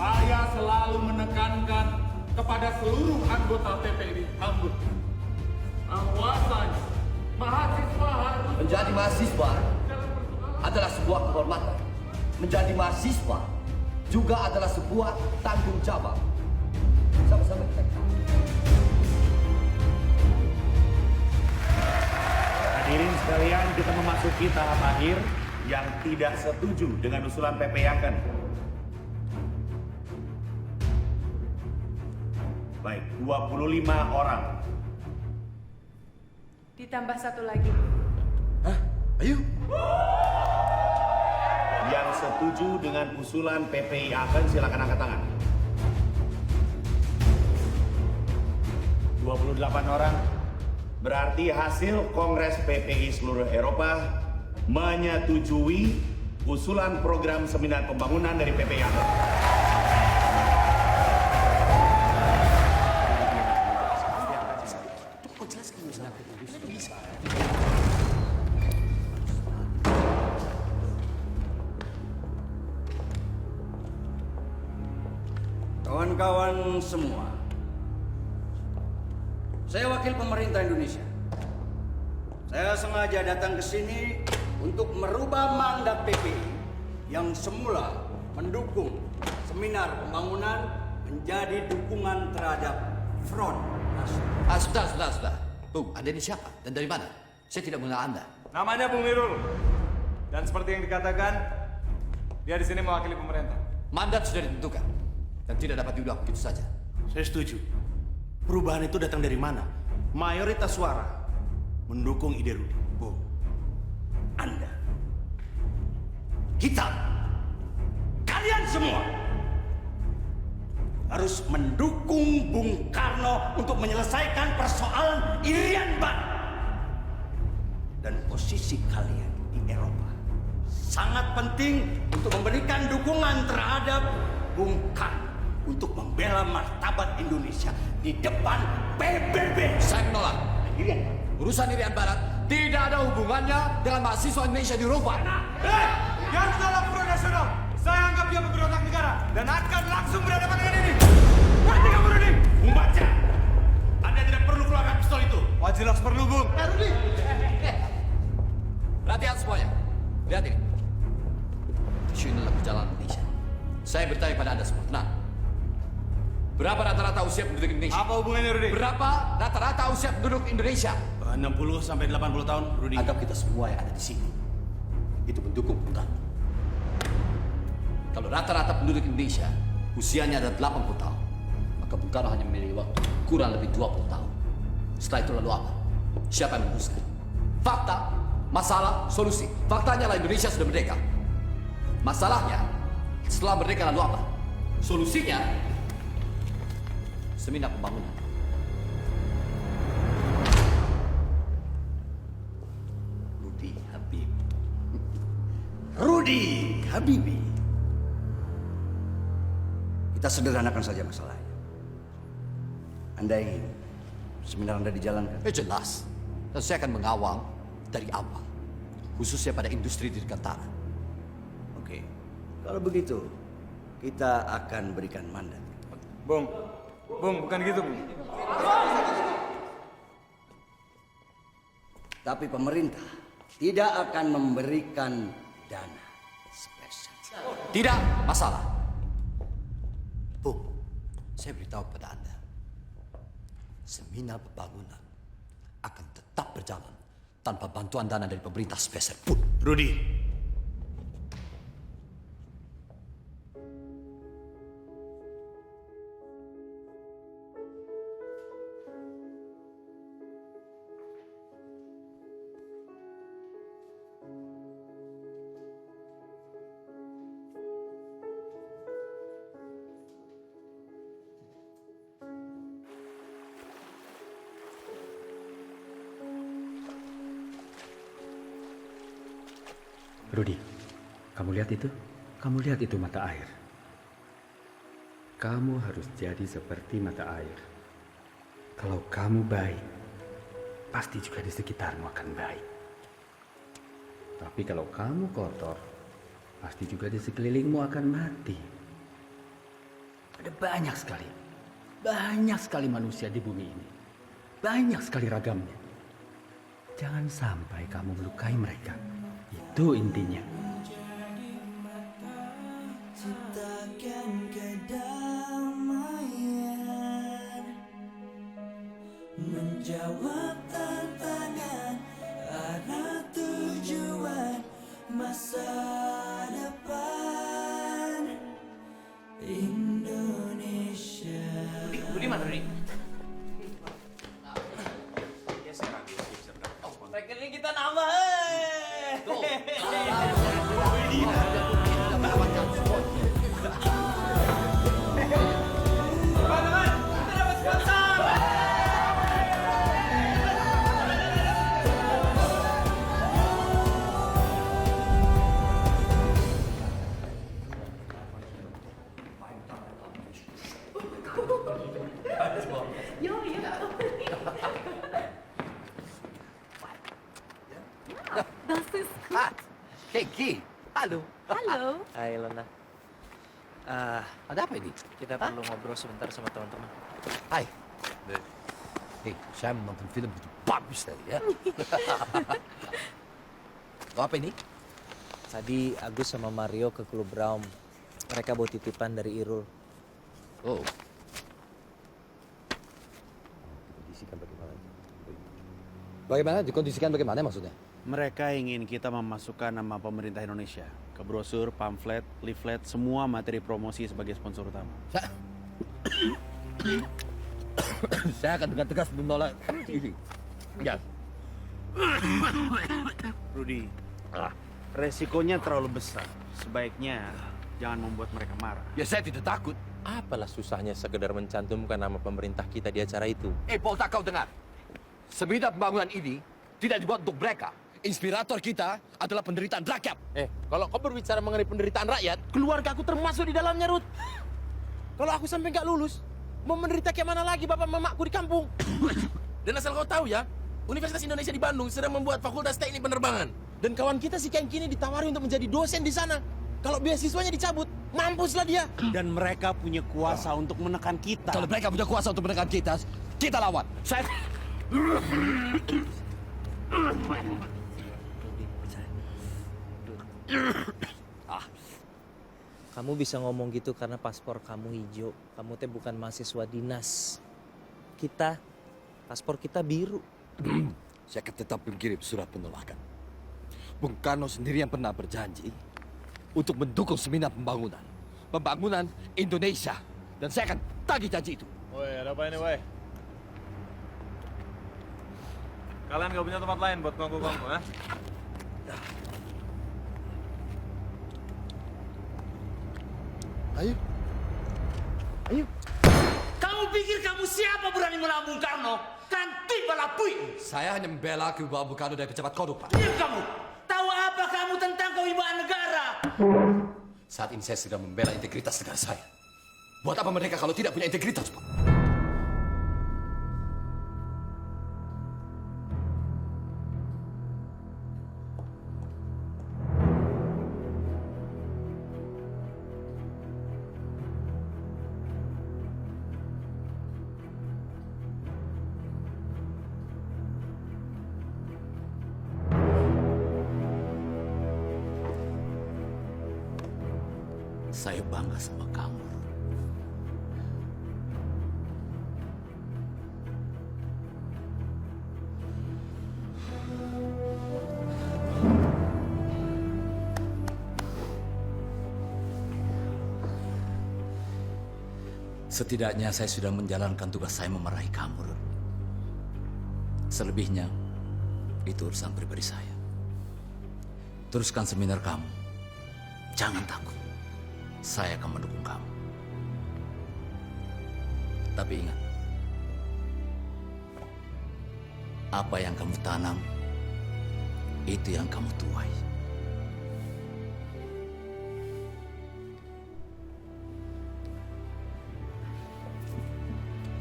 Saya selalu menekankan kepada seluruh anggota PPI Tambun bahwasanya mahasiswa harus Menjadi mahasiswa adalah sebuah kehormatan. Menjadi mahasiswa juga adalah sebuah tanggung jawab. Sama-sama kita. Hadirin sekalian, kita memasuki tahap akhir yang tidak setuju dengan usulan PPI-akan. Baik, 25 orang. Ditambah satu lagi. Ayo. Yang setuju dengan usulan PPI-akan silakan angkat tangan. 28 orang. Berarti hasil Kongres PPI seluruh Eropa menyetujui usulan program seminar pembangunan dari PPI-akan. Kawan-kawan semua, saya wakil pemerintah Indonesia. Saya sengaja datang ke sini untuk merubah mandat PPI yang semula mendukung seminar pembangunan menjadi dukungan terhadap Front Nasional. Sebentar. Bung, Anda ini siapa dan dari mana? Saya tidak mengenal Anda. Namanya Bung Nirul. Dan seperti yang dikatakan, dia di sini mewakili pemerintah. Mandat sudah ditentukan dan tidak dapat diubah begitu saja. Saya setuju. Perubahan itu datang dari mana? Mayoritas suara mendukung ide Rudy. Bu, Anda, kita, kalian semua harus mendukung Bung Karno untuk menyelesaikan persoalan Irian Barat. Dan posisi kalian di Eropa sangat penting untuk memberikan dukungan terhadap Bung Karno untuk membela martabat Indonesia di depan PBB. Saya menolak. Urusan Irian Barat tidak ada hubungannya dengan mahasiswa Indonesia di Eropa. Yang menolak Front Nasional, saya anggap dia pemberontak negara dan akan langsung berhadapan dengan ini. Mati kamu, Rudi! Bung Baca, Anda tidak perlu keluarkan pistol itu. Wah, jelas perlu, Bung. Rudi! Perhatian semuanya. Lihat ini. Isu ini adalah perjalanan Indonesia. Saya bertanya pada Anda semua. Nah, berapa rata-rata usia penduduk Indonesia? Apa hubungannya, Rudi? Berapa rata-rata usia penduduk Indonesia? 60 sampai 80 tahun, Rudi. Anggap kita semua yang ada di sini itu pendukung Bung Karno. Kalau rata-rata penduduk Indonesia usianya ada 80 tahun, maka Bung Karno hanya memiliki waktu kurang lebih 20 tahun. Setelah itu lalu apa? Siapa yang meneruskan? Fakta, masalah, solusi. Faktanya adalah Indonesia sudah merdeka. Masalahnya, setelah merdeka lalu apa? Solusinya, seminar pembangunan. Rudi Habibi. Kita sederhanakan saja masalahnya. Anda ingin seminar Anda dijalankan? Jelas. Dan saya akan mengawal dari awal. Khususnya pada industri dirgantara. Oke. Kalau begitu, kita akan berikan mandat. Bung, bukan gitu, Bung. Tapi pemerintah tidak akan memberikan dana spesial. Tidak masalah. Bung, saya beritahu pada Anda. Seminar pembangunan akan tetap berjalan tanpa bantuan dana dari pemerintah spesial pun. Rudi. Rudi, kamu lihat itu? Kamu lihat itu mata air. Kamu harus jadi seperti mata air. Kalau kamu baik, pasti juga di sekitarmu akan baik. Tapi kalau kamu kotor, pasti juga di sekelilingmu akan mati. Ada banyak sekali manusia di bumi ini. Banyak sekali ragamnya. Jangan sampai kamu melukai mereka. Itu intinya. Ciptakan kedamaian, menjawab tantangan, arah tujuan masa depan Indonesia. Budi mana, Rudi? Rekening kita nambah, Keki, halo. Halo. Hai, Lona. Ada apa ini? Kita perlu ngobrol sebentar sama teman-teman. Hai. Hei, saya menonton film itu bagus tadi ya. Apa ini? Tadi Agus sama Mario ke Klub Brown. Mereka bawa titipan dari Irul. Oh. Bagaimana? Dikondisikan bagaimana maksudnya? Mereka ingin kita memasukkan nama pemerintah Indonesia ke brosur, pamflet, leaflet, semua materi promosi sebagai sponsor utama. Saya akan dengan tegas menolak ini. Ya. Rudi, resikonya terlalu besar. Sebaiknya jangan membuat mereka marah. Ya saya tidak takut. Apalah susahnya sekedar mencantumkan nama pemerintah kita di acara itu? Paul, tak kau dengar? Seminar pembangunan ini tidak dibuat untuk mereka. Inspirator kita adalah penderitaan rakyat. Kalau kau berbicara mengenai penderitaan rakyat, keluarga aku termasuk di dalamnya, Ruth. Kalau aku sampai nggak lulus, mau menderita kayak mana lagi bapak mamaku di kampung. Dan asal kau tahu ya, Universitas Indonesia di Bandung sedang membuat Fakultas Teknik Penerbangan. Dan kawan kita si Kengki ini ditawari untuk menjadi dosen di sana. Kalau beasiswanya dicabut, mampuslah dia. Dan mereka punya kuasa untuk menekan kita. Kalau mereka punya kuasa untuk menekan kita lawan. Saya... Kamu bisa ngomong gitu karena paspor kamu hijau. Kamu teh bukan mahasiswa dinas. Kita, paspor kita biru. Saya akan tetap mengirim surat penolakan. Bung Karno sendiri yang pernah berjanji untuk mendukung seminar pembangunan Indonesia. Dan saya akan tagih janji itu. Woi, ada apa ini, woi? Kalian gak punya tempat lain buat kongko-kongko, ha? Ayo. Ayo. Kamu pikir kamu siapa berani melawan Bung Karno? Kan tiba lapui. Saya hanya membela kewibawa Bung Karno dari pejabat korup, Pak. Diam kamu. Tahu apa kamu tentang kewibawaan negara? Saat ini saya sedang membela integritas negara saya. Buat apa mereka kalau tidak punya integritas, Pak? Saya bangga sama kamu. Setidaknya saya sudah menjalankan tugas saya memarahi kamu, Rud. Selebihnya, itu urusan pribadi saya. Teruskan seminar kamu. Jangan takut. Saya akan mendukung kamu. Tapi ingat, apa yang kamu tanam, itu yang kamu tuai.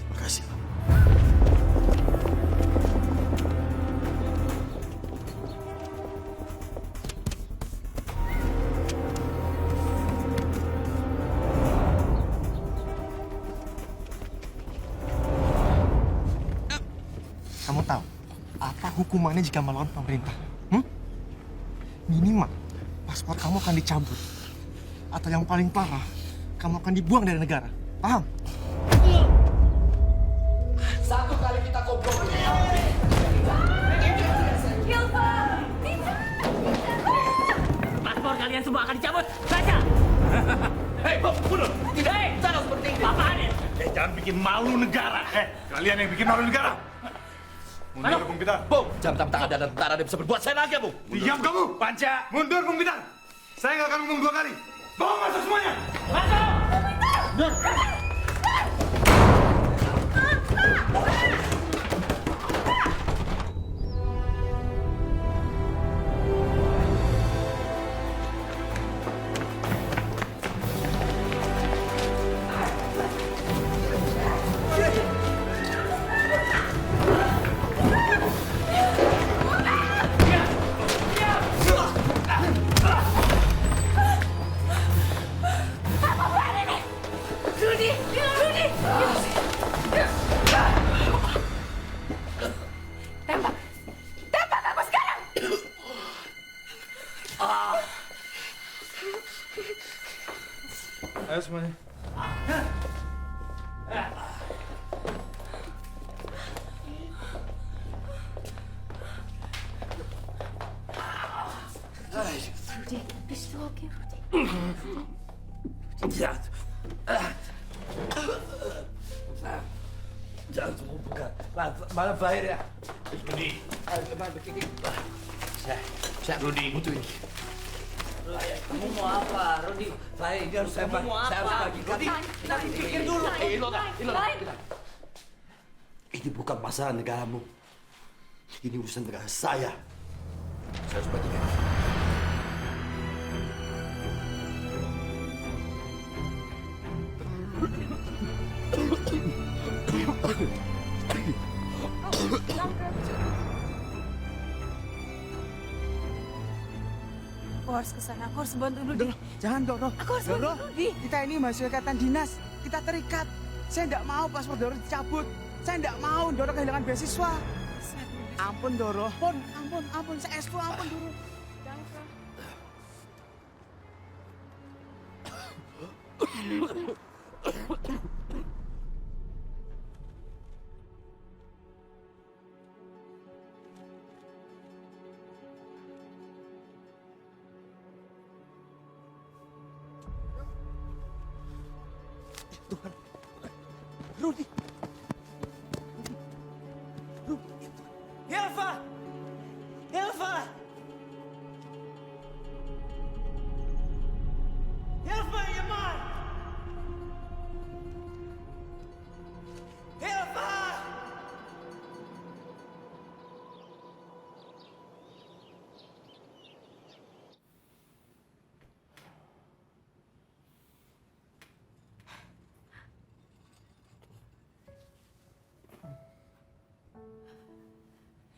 Terima kasih, Pak. Kamu tahu apa hukumannya jika melawan pemerintah? Minimal paspor kamu akan dicabut. Atau yang paling parah, kamu akan dibuang dari negara. Paham? Satu kali kita kompromi. Paspor kalian semua akan dicabut. Baca. Hei, mundur. Tidak, jangan seperti ini. Apaan? Jangan bikin malu negara. Kalian yang bikin malu negara. Mundur, Bung Pitar. Bung, jangan mentang-mentang ada tentara dia bisa berbuat saya lagi, Bung. Diam kamu. Panca. Mundur, Bung Pitar. Saya nggak akan ngomong 2 kali. Bawa masuk semuanya. Masuk. Mundur. Ayo semuanya. Rudy, bist du okay, Rudy? Jangan bukan. Malam bahir ya. Rudi. Saya Rudi butuh ini. Kamu mau apa, Rudi? Baik, harus saya Kamu mau apa? saya harus bagikan. Rudi, Kita pikir dulu. Ilona. Ini bukan masalah negaramu. Ini urusan negara saya. Saya harus bagikan. Aku harus ke sana. Aku harus bantu Rudi. Jangan, Doro. Aku harus Doro, bantu Rudi. kita ini masih ikatan dinas. Kita terikat. Saya tidak mau paspor Doro dicabut. Saya tidak mau Doro kehilangan beasiswa. Ampun, Doro. Ampun. Saya estu, ampun, Doro. Rudi. Hilfa! Hilfa! Hilfa, je man! Hilfa!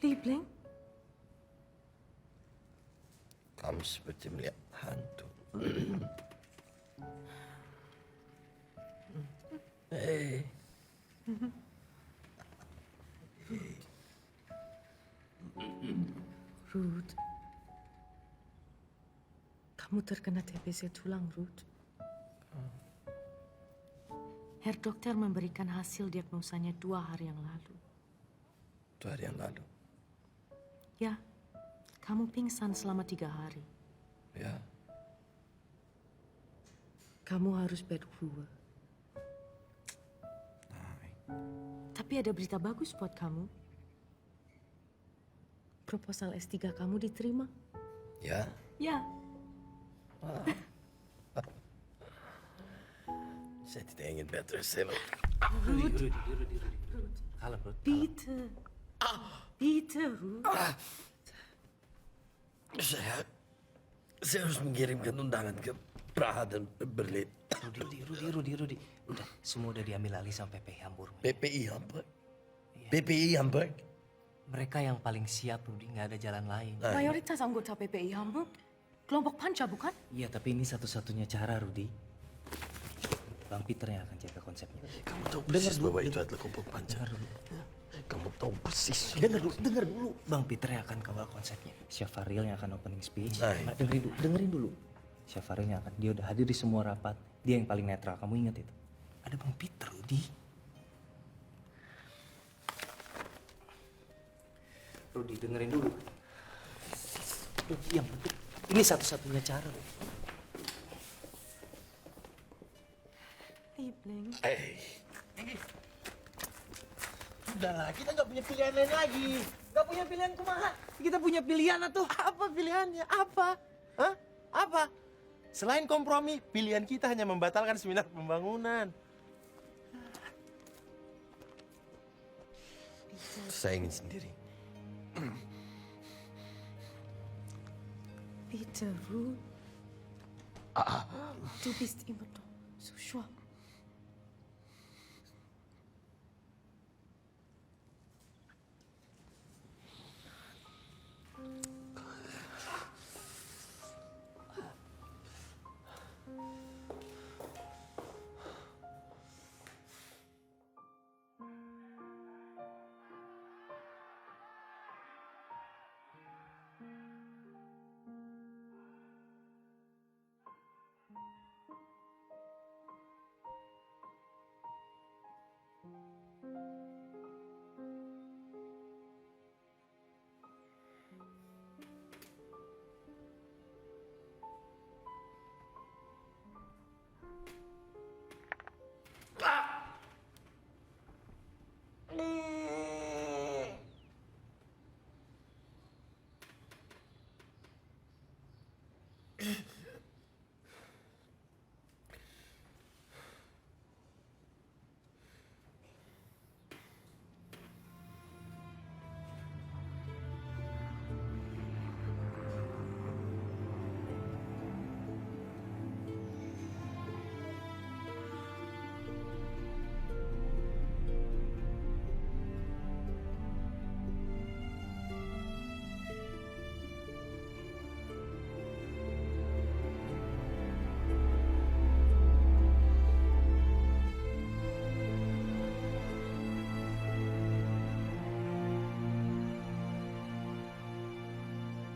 Liebling? Kamu seperti melihat hantu. Hei. Ruth. Kamu terkena TBC tulang, Ruth. Herr dokter memberikan hasil diagnosanya 2 hari yang lalu. 2 hari yang lalu? Ya, kamu pingsan selama 3 hari. Ya. Kamu harus bed rule. Tapi ada berita bagus buat kamu. Proposal S3 kamu diterima. Ya? Ya. Saya tidak ingin better self. Rudi. Kalem, Ruth. Peter. Peter, Ruth. Saya harus mengirimkan undangan ke Praha dan Berlin. Rudi. Udah, semua udah diambil alih sama PPI Hamburg. PPI Hamburg? PPI Hamburg? Mereka yang paling siap, Rudi. Nggak ada jalan lain. Mayoritas anggota PPI Hamburg kelompok panca, bukan? Iya, tapi ini satu-satunya cara, Rudi. Bang Peter yang akan jaga konsepnya. Kamu tahu persis bahwa itu adalah kelompok panca. Kamu tahu persis. Dengar dulu. Bang Peter yang akan kawal konsepnya. Syafaril yang akan opening speech. Dengerin dulu. Syafaril yang akan, dia udah hadir di semua rapat. Dia yang paling netral, kamu ingat itu. Ada Bang Peter, Rudi. Rudi, dengerin dulu. Yang penting, ini satu-satunya cara. Liebling. Udahlah, kita nggak punya pilihan lain lagi. Gak punya pilihan kumaha? Kita punya pilihan atuh. Apa pilihannya? Apa? Hah? Apa? Selain kompromi, pilihan kita hanya membatalkan seminar pembangunan. Saya ingin sendiri. Peter, Ruth. Du bist immer noch so schwach.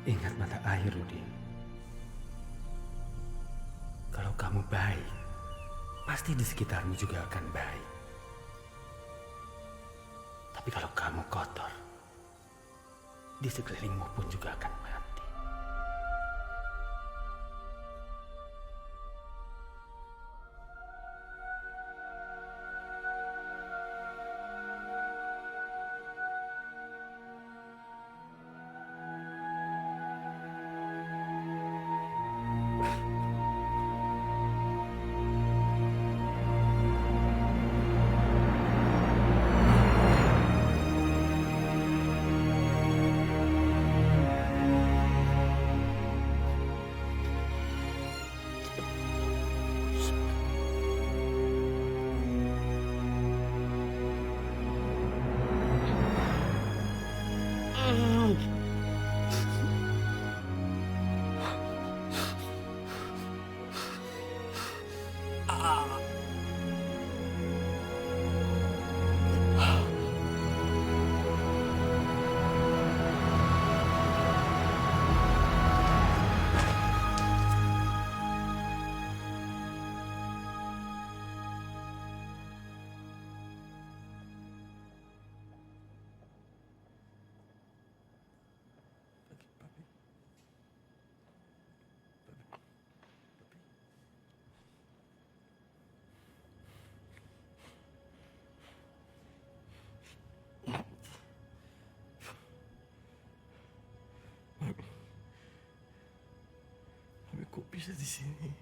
Ingat mata air, Rudi. Kalau kamu baik, pasti di sekitarmu juga akan baik. Tapi kalau kamu kotor, di sekelilingmu pun juga akan mati. Kok bisa di sini?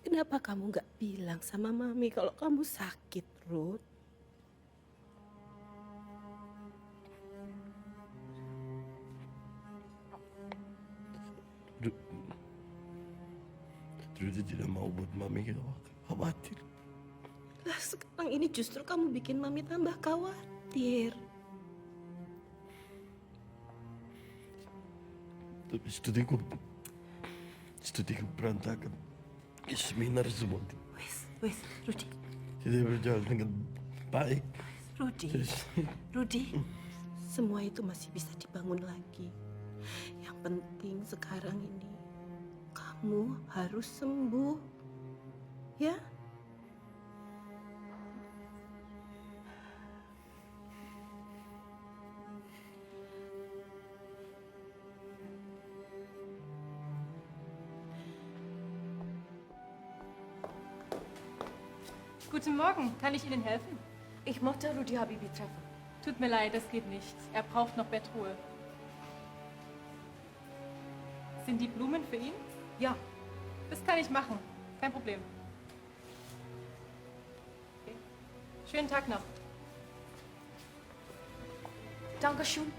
Kenapa kamu nggak bilang sama Mami kalau kamu sakit, Ruth? Rudy tidak mau buat Mami khawatir. Lah sekarang ini justru kamu bikin Mami tambah khawatir. Tapi studiku berantakan. Seminar semua Wes, Rudy. tidak berjalan dengan baik. Rudy, semua itu masih bisa dibangun lagi. Yang penting sekarang ini kamu harus sembuh, ya? Guten Morgen, kann ich Ihnen helfen? Ich möchte Rudi Habibi treffen. Tut mir leid, das geht nicht. Er braucht noch Bettruhe. Sind die Blumen für ihn? Ja. Das kann ich machen. Kein Problem. Okay. Schönen Tag noch. Dankeschön.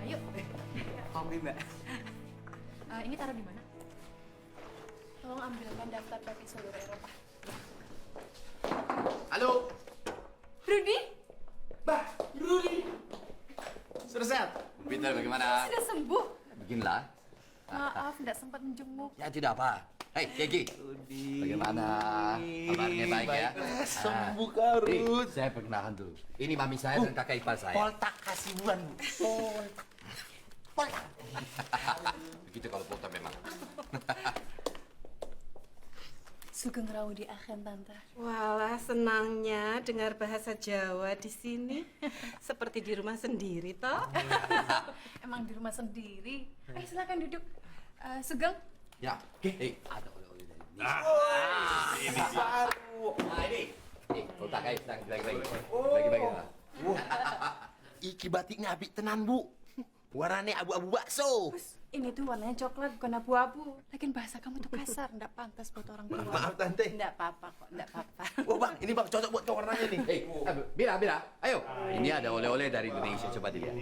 Yuk. Oke, Mbak. Ini taruh di mana? Tolong ambilkan daftar PP seluruh Eropa. Halo, Rudy? Rudy. Sudah sehat? Peter bagaimana? Sudah sembuh. Beginilah. Maaf, tidak sempat menjenguk. Ya tidak apa. Hei, Kiki. Bagaimana? Kabarnya baik ya? Sembuh kah, Ruth? Saya perkenalkan dulu. Ini mami saya dan kakak ipar saya. Poltak kasibuan, Bu. Poltak. Begitu kalau poltak memang. Sugeng Rawudi Achen, Tante. Walah, senangnya dengar bahasa Jawa di sini. Seperti di rumah sendiri, toh? Emang di rumah sendiri. Silakan duduk. Sugeng. Ya. Hei, ada oleh-oleh dari ini. Ini baru. Nah, ini. Poltak, ayo, bagi-bagi. Bagi-bagi lah. Iki batiknya apik tenan, Bu. Warnanya abu-abu bakso. Ini tuh warnanya coklat bukan abu-abu. Lagian bahasa kamu tuh kasar, nggak pantas buat orang tua. Maaf Tante. Nggak apa-apa kok, nggak apa-apa. Wah bang, ini bang cocok buat warnanya nih. Hei, Bira, ayo. Ini ada oleh-oleh dari Indonesia, coba dilihat.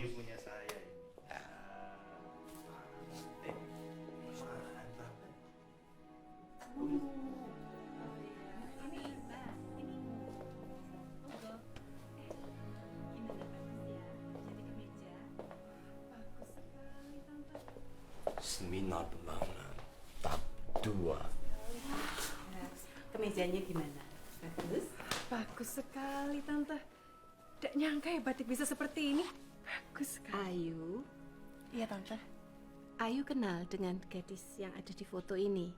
Seminar pembangunan tahap 2. Kemejanya gimana? Bagus? Bagus sekali, Tante. Tidak nyangka ya batik bisa seperti ini. Bagus sekali. Ayu. Iya, Tante. Ayu kenal dengan gadis yang ada di foto ini.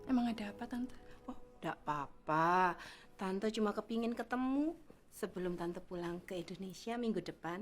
Emang ada apa, Tante? Oh, enggak apa-apa. Tante cuma kepingin ketemu sebelum Tante pulang ke Indonesia minggu depan.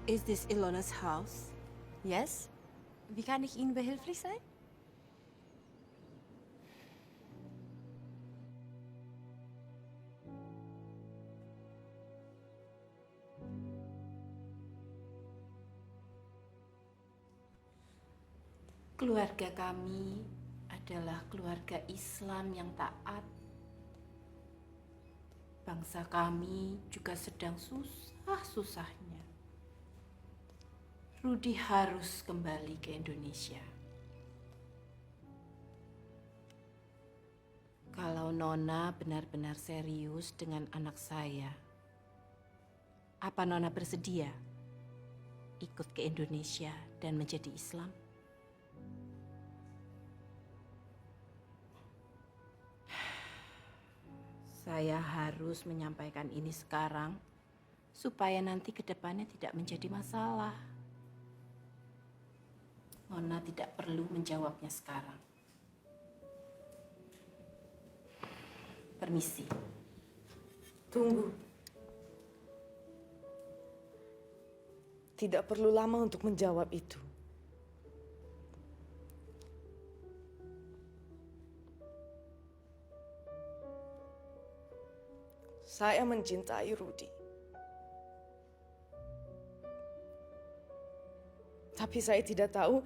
Is this Ilona's house? Yes. Wie kann ich Ihnen behilflich sein? Keluarga kami adalah keluarga Islam yang taat. Bangsa kami juga sedang susah-susahnya. Rudi harus kembali ke Indonesia. Kalau Nona benar-benar serius dengan anak saya, apa Nona bersedia ikut ke Indonesia dan menjadi Islam? Saya harus menyampaikan ini sekarang supaya nanti ke depannya tidak menjadi masalah. Nona tidak perlu menjawabnya sekarang. Permisi. Tunggu. Tidak perlu lama untuk menjawab itu. Saya mencintai Rudi. Tapi saya tidak tahu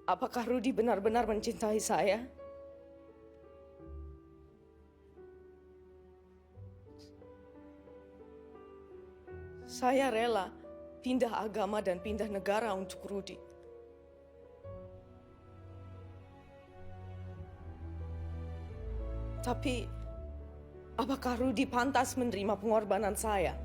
apakah Rudi benar-benar mencintai saya. Saya rela pindah agama dan pindah negara untuk Rudi. Tapi apakah Rudi pantas menerima pengorbanan saya?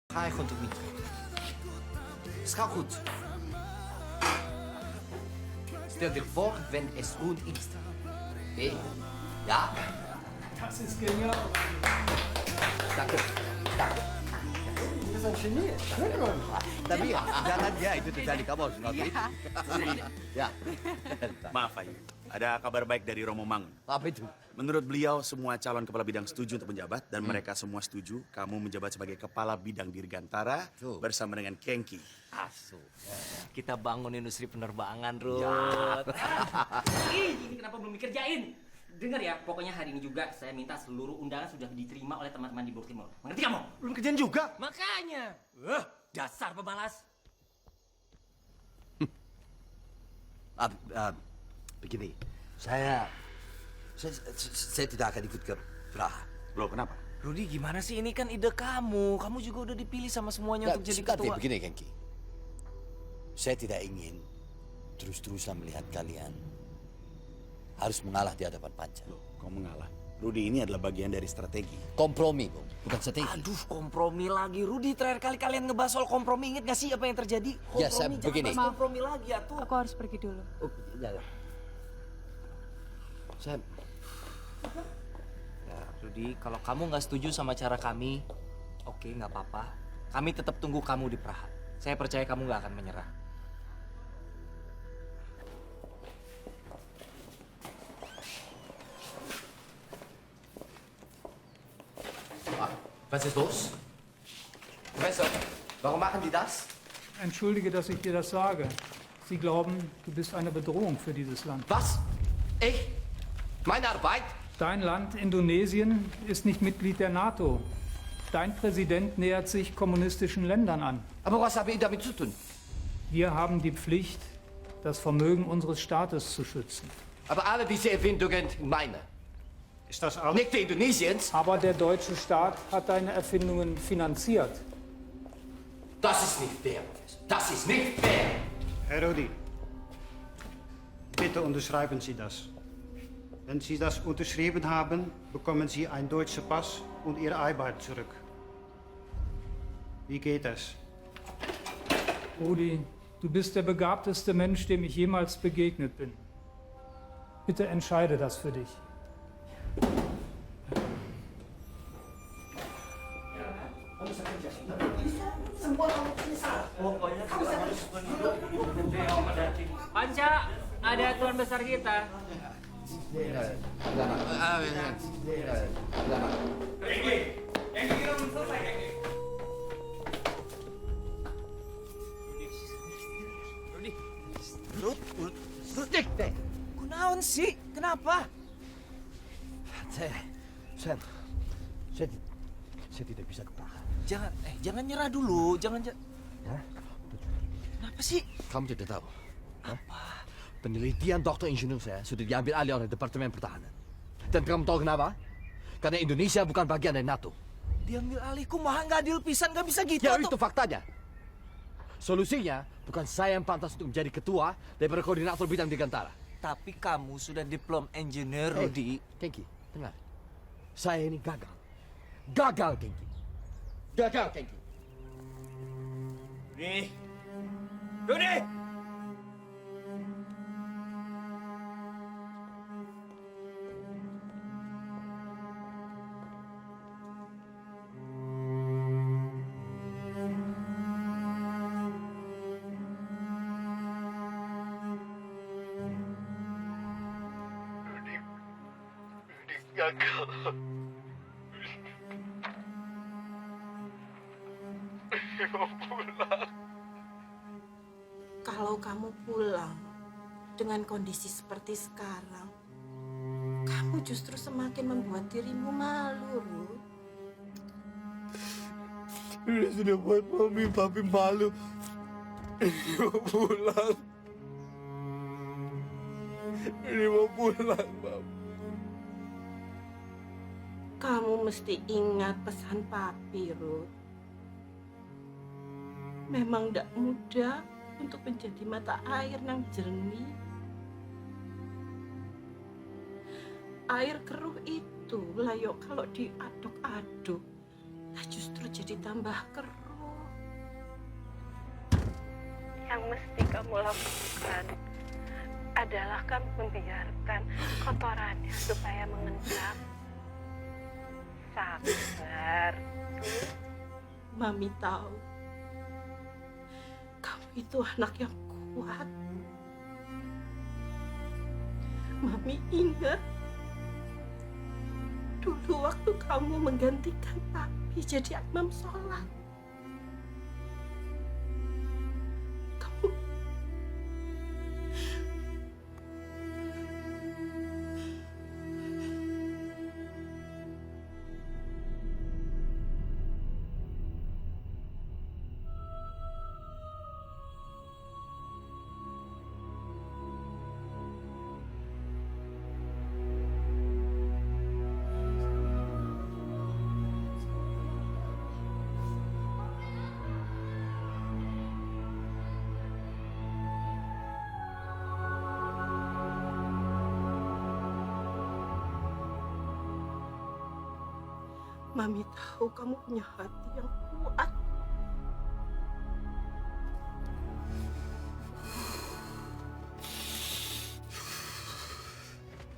ga ik gewoon niet. Schau goed. Stel dir vor, wenn es rund ist. Okay? Ja? Das ist genial. Danke. Danke. Ini kan Genie. Tapi jangan ya itu terjadi kamu harus ngakui. Ya. Maaf Ayu, ada kabar baik dari Romo Mangun. Apa itu? Menurut beliau semua calon kepala bidang setuju untuk menjabat dan mereka semua setuju kamu menjabat sebagai kepala bidang dirgantara bersama dengan Kengki. Asu. Kita bangun industri penerbangan, Rut. Ya. Ini kenapa belum dikerjain? Dengar ya, pokoknya hari ini juga saya minta seluruh undangan sudah diterima oleh teman-teman di Baltimore. Mengerti kamu? Belum kerjaan juga? Makanya. Dasar pemalas. Begini, saya tidak akan ikut ke Praha. Loh, kenapa? Rudi, gimana sih? Ini kan ide kamu. Kamu juga udah dipilih sama semuanya untuk jadi ketua. Begini, Kengki. Saya tidak ingin terus-terusan melihat kalian harus mengalah di hadapan Panca. Loh, kau mengalah? Rudi ini adalah bagian dari strategi. Kompromi, Bung. Bukan strategi. Aduh, kompromi lagi. Rudi, terakhir kali kalian ngebahas soal kompromi. Ingat gak sih apa yang terjadi? Kompromi, ya, saya begini. Jangan kompromi lagi ya tuh. Aku harus pergi dulu. Oh, ya. Saya... Ya, Rudi, kalau kamu nggak setuju sama cara kami, oke, nggak apa-apa. Kami tetap tunggu kamu di Praha. Saya percaya kamu nggak akan menyerah. Was ist los? Professor, warum machen die das? Entschuldige, dass ich dir das sage. Sie glauben, du bist eine Bedrohung für dieses Land. Was? Ich? Meine Arbeit? Dein Land, Indonesien, ist nicht Mitglied der NATO. Dein Präsident nähert sich kommunistischen Ländern an. Aber was habe ich damit zu tun? Wir haben die Pflicht, das Vermögen unseres Staates zu schützen. Aber alle diese Erfindungen meine. Ist das alles? Nicht die Indonesiens. Aber der deutsche Staat hat deine Erfindungen finanziert. Das ist nicht fair. Das ist nicht fair. Herr Rudi, bitte unterschreiben Sie das. Wenn Sie das unterschrieben haben, bekommen Sie einen deutschen Pass und Ihre Arbeit zurück. Wie geht es? Rudi, du bist der begabteste Mensch, dem ich jemals begegnet bin. Bitte entscheide das für dich. Panca, ada tuan besar kita. Rudi, kunaon sih? Kenapa? Saya tidak bisa ketahan. Jangan nyerah dulu, jangan. Kenapa sih? Kamu tidak tahu. Apa? Penelitian dokter insinyur saya sudah diambil alih oleh Departemen Pertahanan. Dan kamu tahu kenapa? Karena Indonesia bukan bagian dari NATO. Diambil alih, kumaha nggak adil pisan, nggak bisa gitu. Ya itu faktanya. Solusinya bukan saya yang pantas untuk menjadi ketua daripada koordinator bidang dirgantara. Tapi kamu sudah diplom engineer, Rudi. Kengki, dengar. Saya ini gagal. Gagal, Kengki. Gagal, Kengki. Rudi! Gagal. Mau pulang. Kalau kamu pulang dengan kondisi seperti sekarang, kamu justru semakin membuat dirimu malu, Ruth. Ini sudah buat mami papi malu. Ini mau pulang. Ini mau pulang, Bab. Kamu mesti ingat pesan papi, Ruth. Memang tidak mudah untuk menjadi mata air yang jernih. Air keruh itu, layo kalau diaduk-aduk, justru jadi tambah keruh. kamu lakukan adalah kamu membiarkan kotorannya supaya mengendap. Sabar. Mami tahu kamu itu anak yang kuat. Mami ingat dulu waktu kamu menggantikan papi jadi imam sholat. Mami tahu kamu punya hati yang kuat.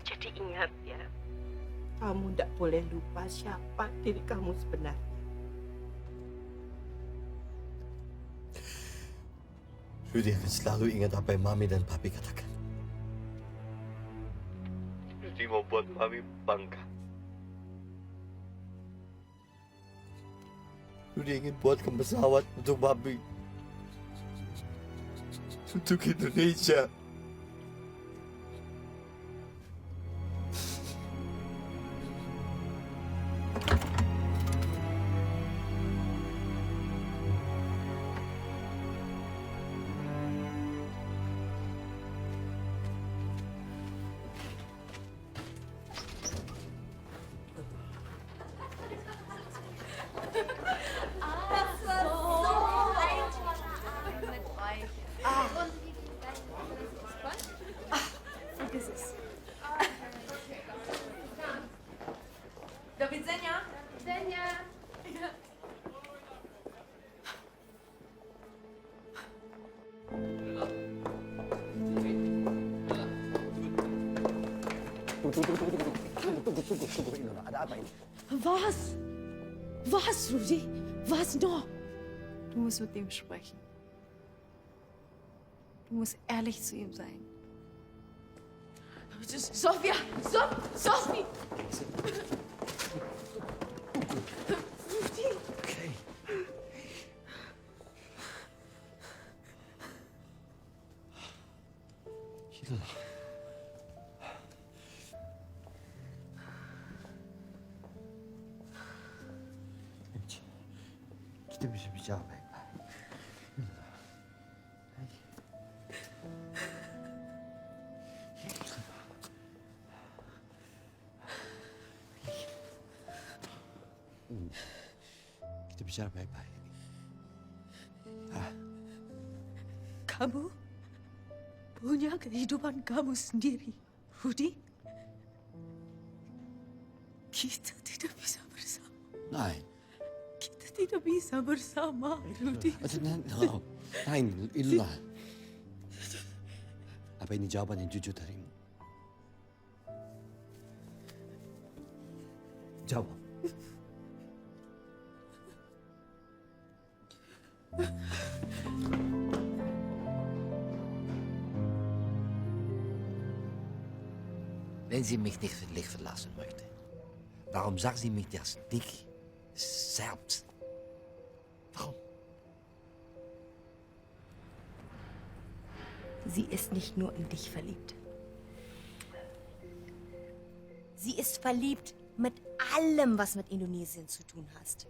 Jadi ingat ya, kamu tidak boleh lupa siapa diri kamu sebenarnya. Rudy akan selalu ingat apa yang Mami dan Papi katakan. Rudy mau buat Mami bangga. Rudy ingin buatkan pesawat untuk Mami. Untuk Indonesia. Do widzenia. Widzenia. Tunggu, Inona. Ada apa ini? Was? Was, Rudy? Was noch? Du musst mit ihm sprechen. Du musst ehrlich zu ihm sein. Sofia! Sophie! Okay. Gila. Kita bisa bicara baik-baik. Kita bicara baik-baik. Kamu punya kehidupan kamu sendiri, Rudy. Kita tidak bisa bersama. Nein. Kita tidak bisa bersama, Rudy. Nein, Iluna. Apa ini jawaban yang jujur darimu? Jawab. Wenn sie mich nicht für dich verlassen möchte, warum sagt sie mich das nicht selbst? Warum? Sie ist nicht nur in dich verliebt. Sie ist verliebt mit allem, was mit Indonesien zu tun hast.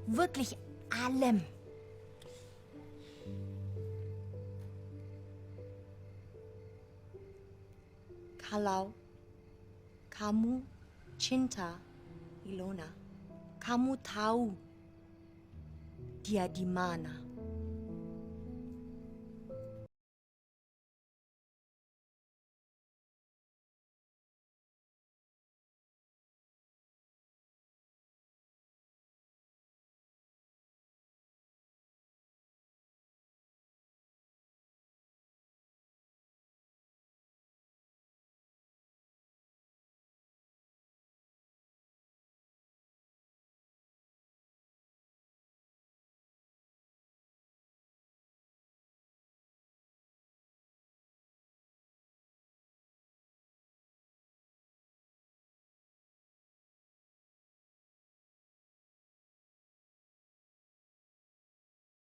Wirklich allem. Kalau kamu cinta Ilona, kamu tahu dia di mana.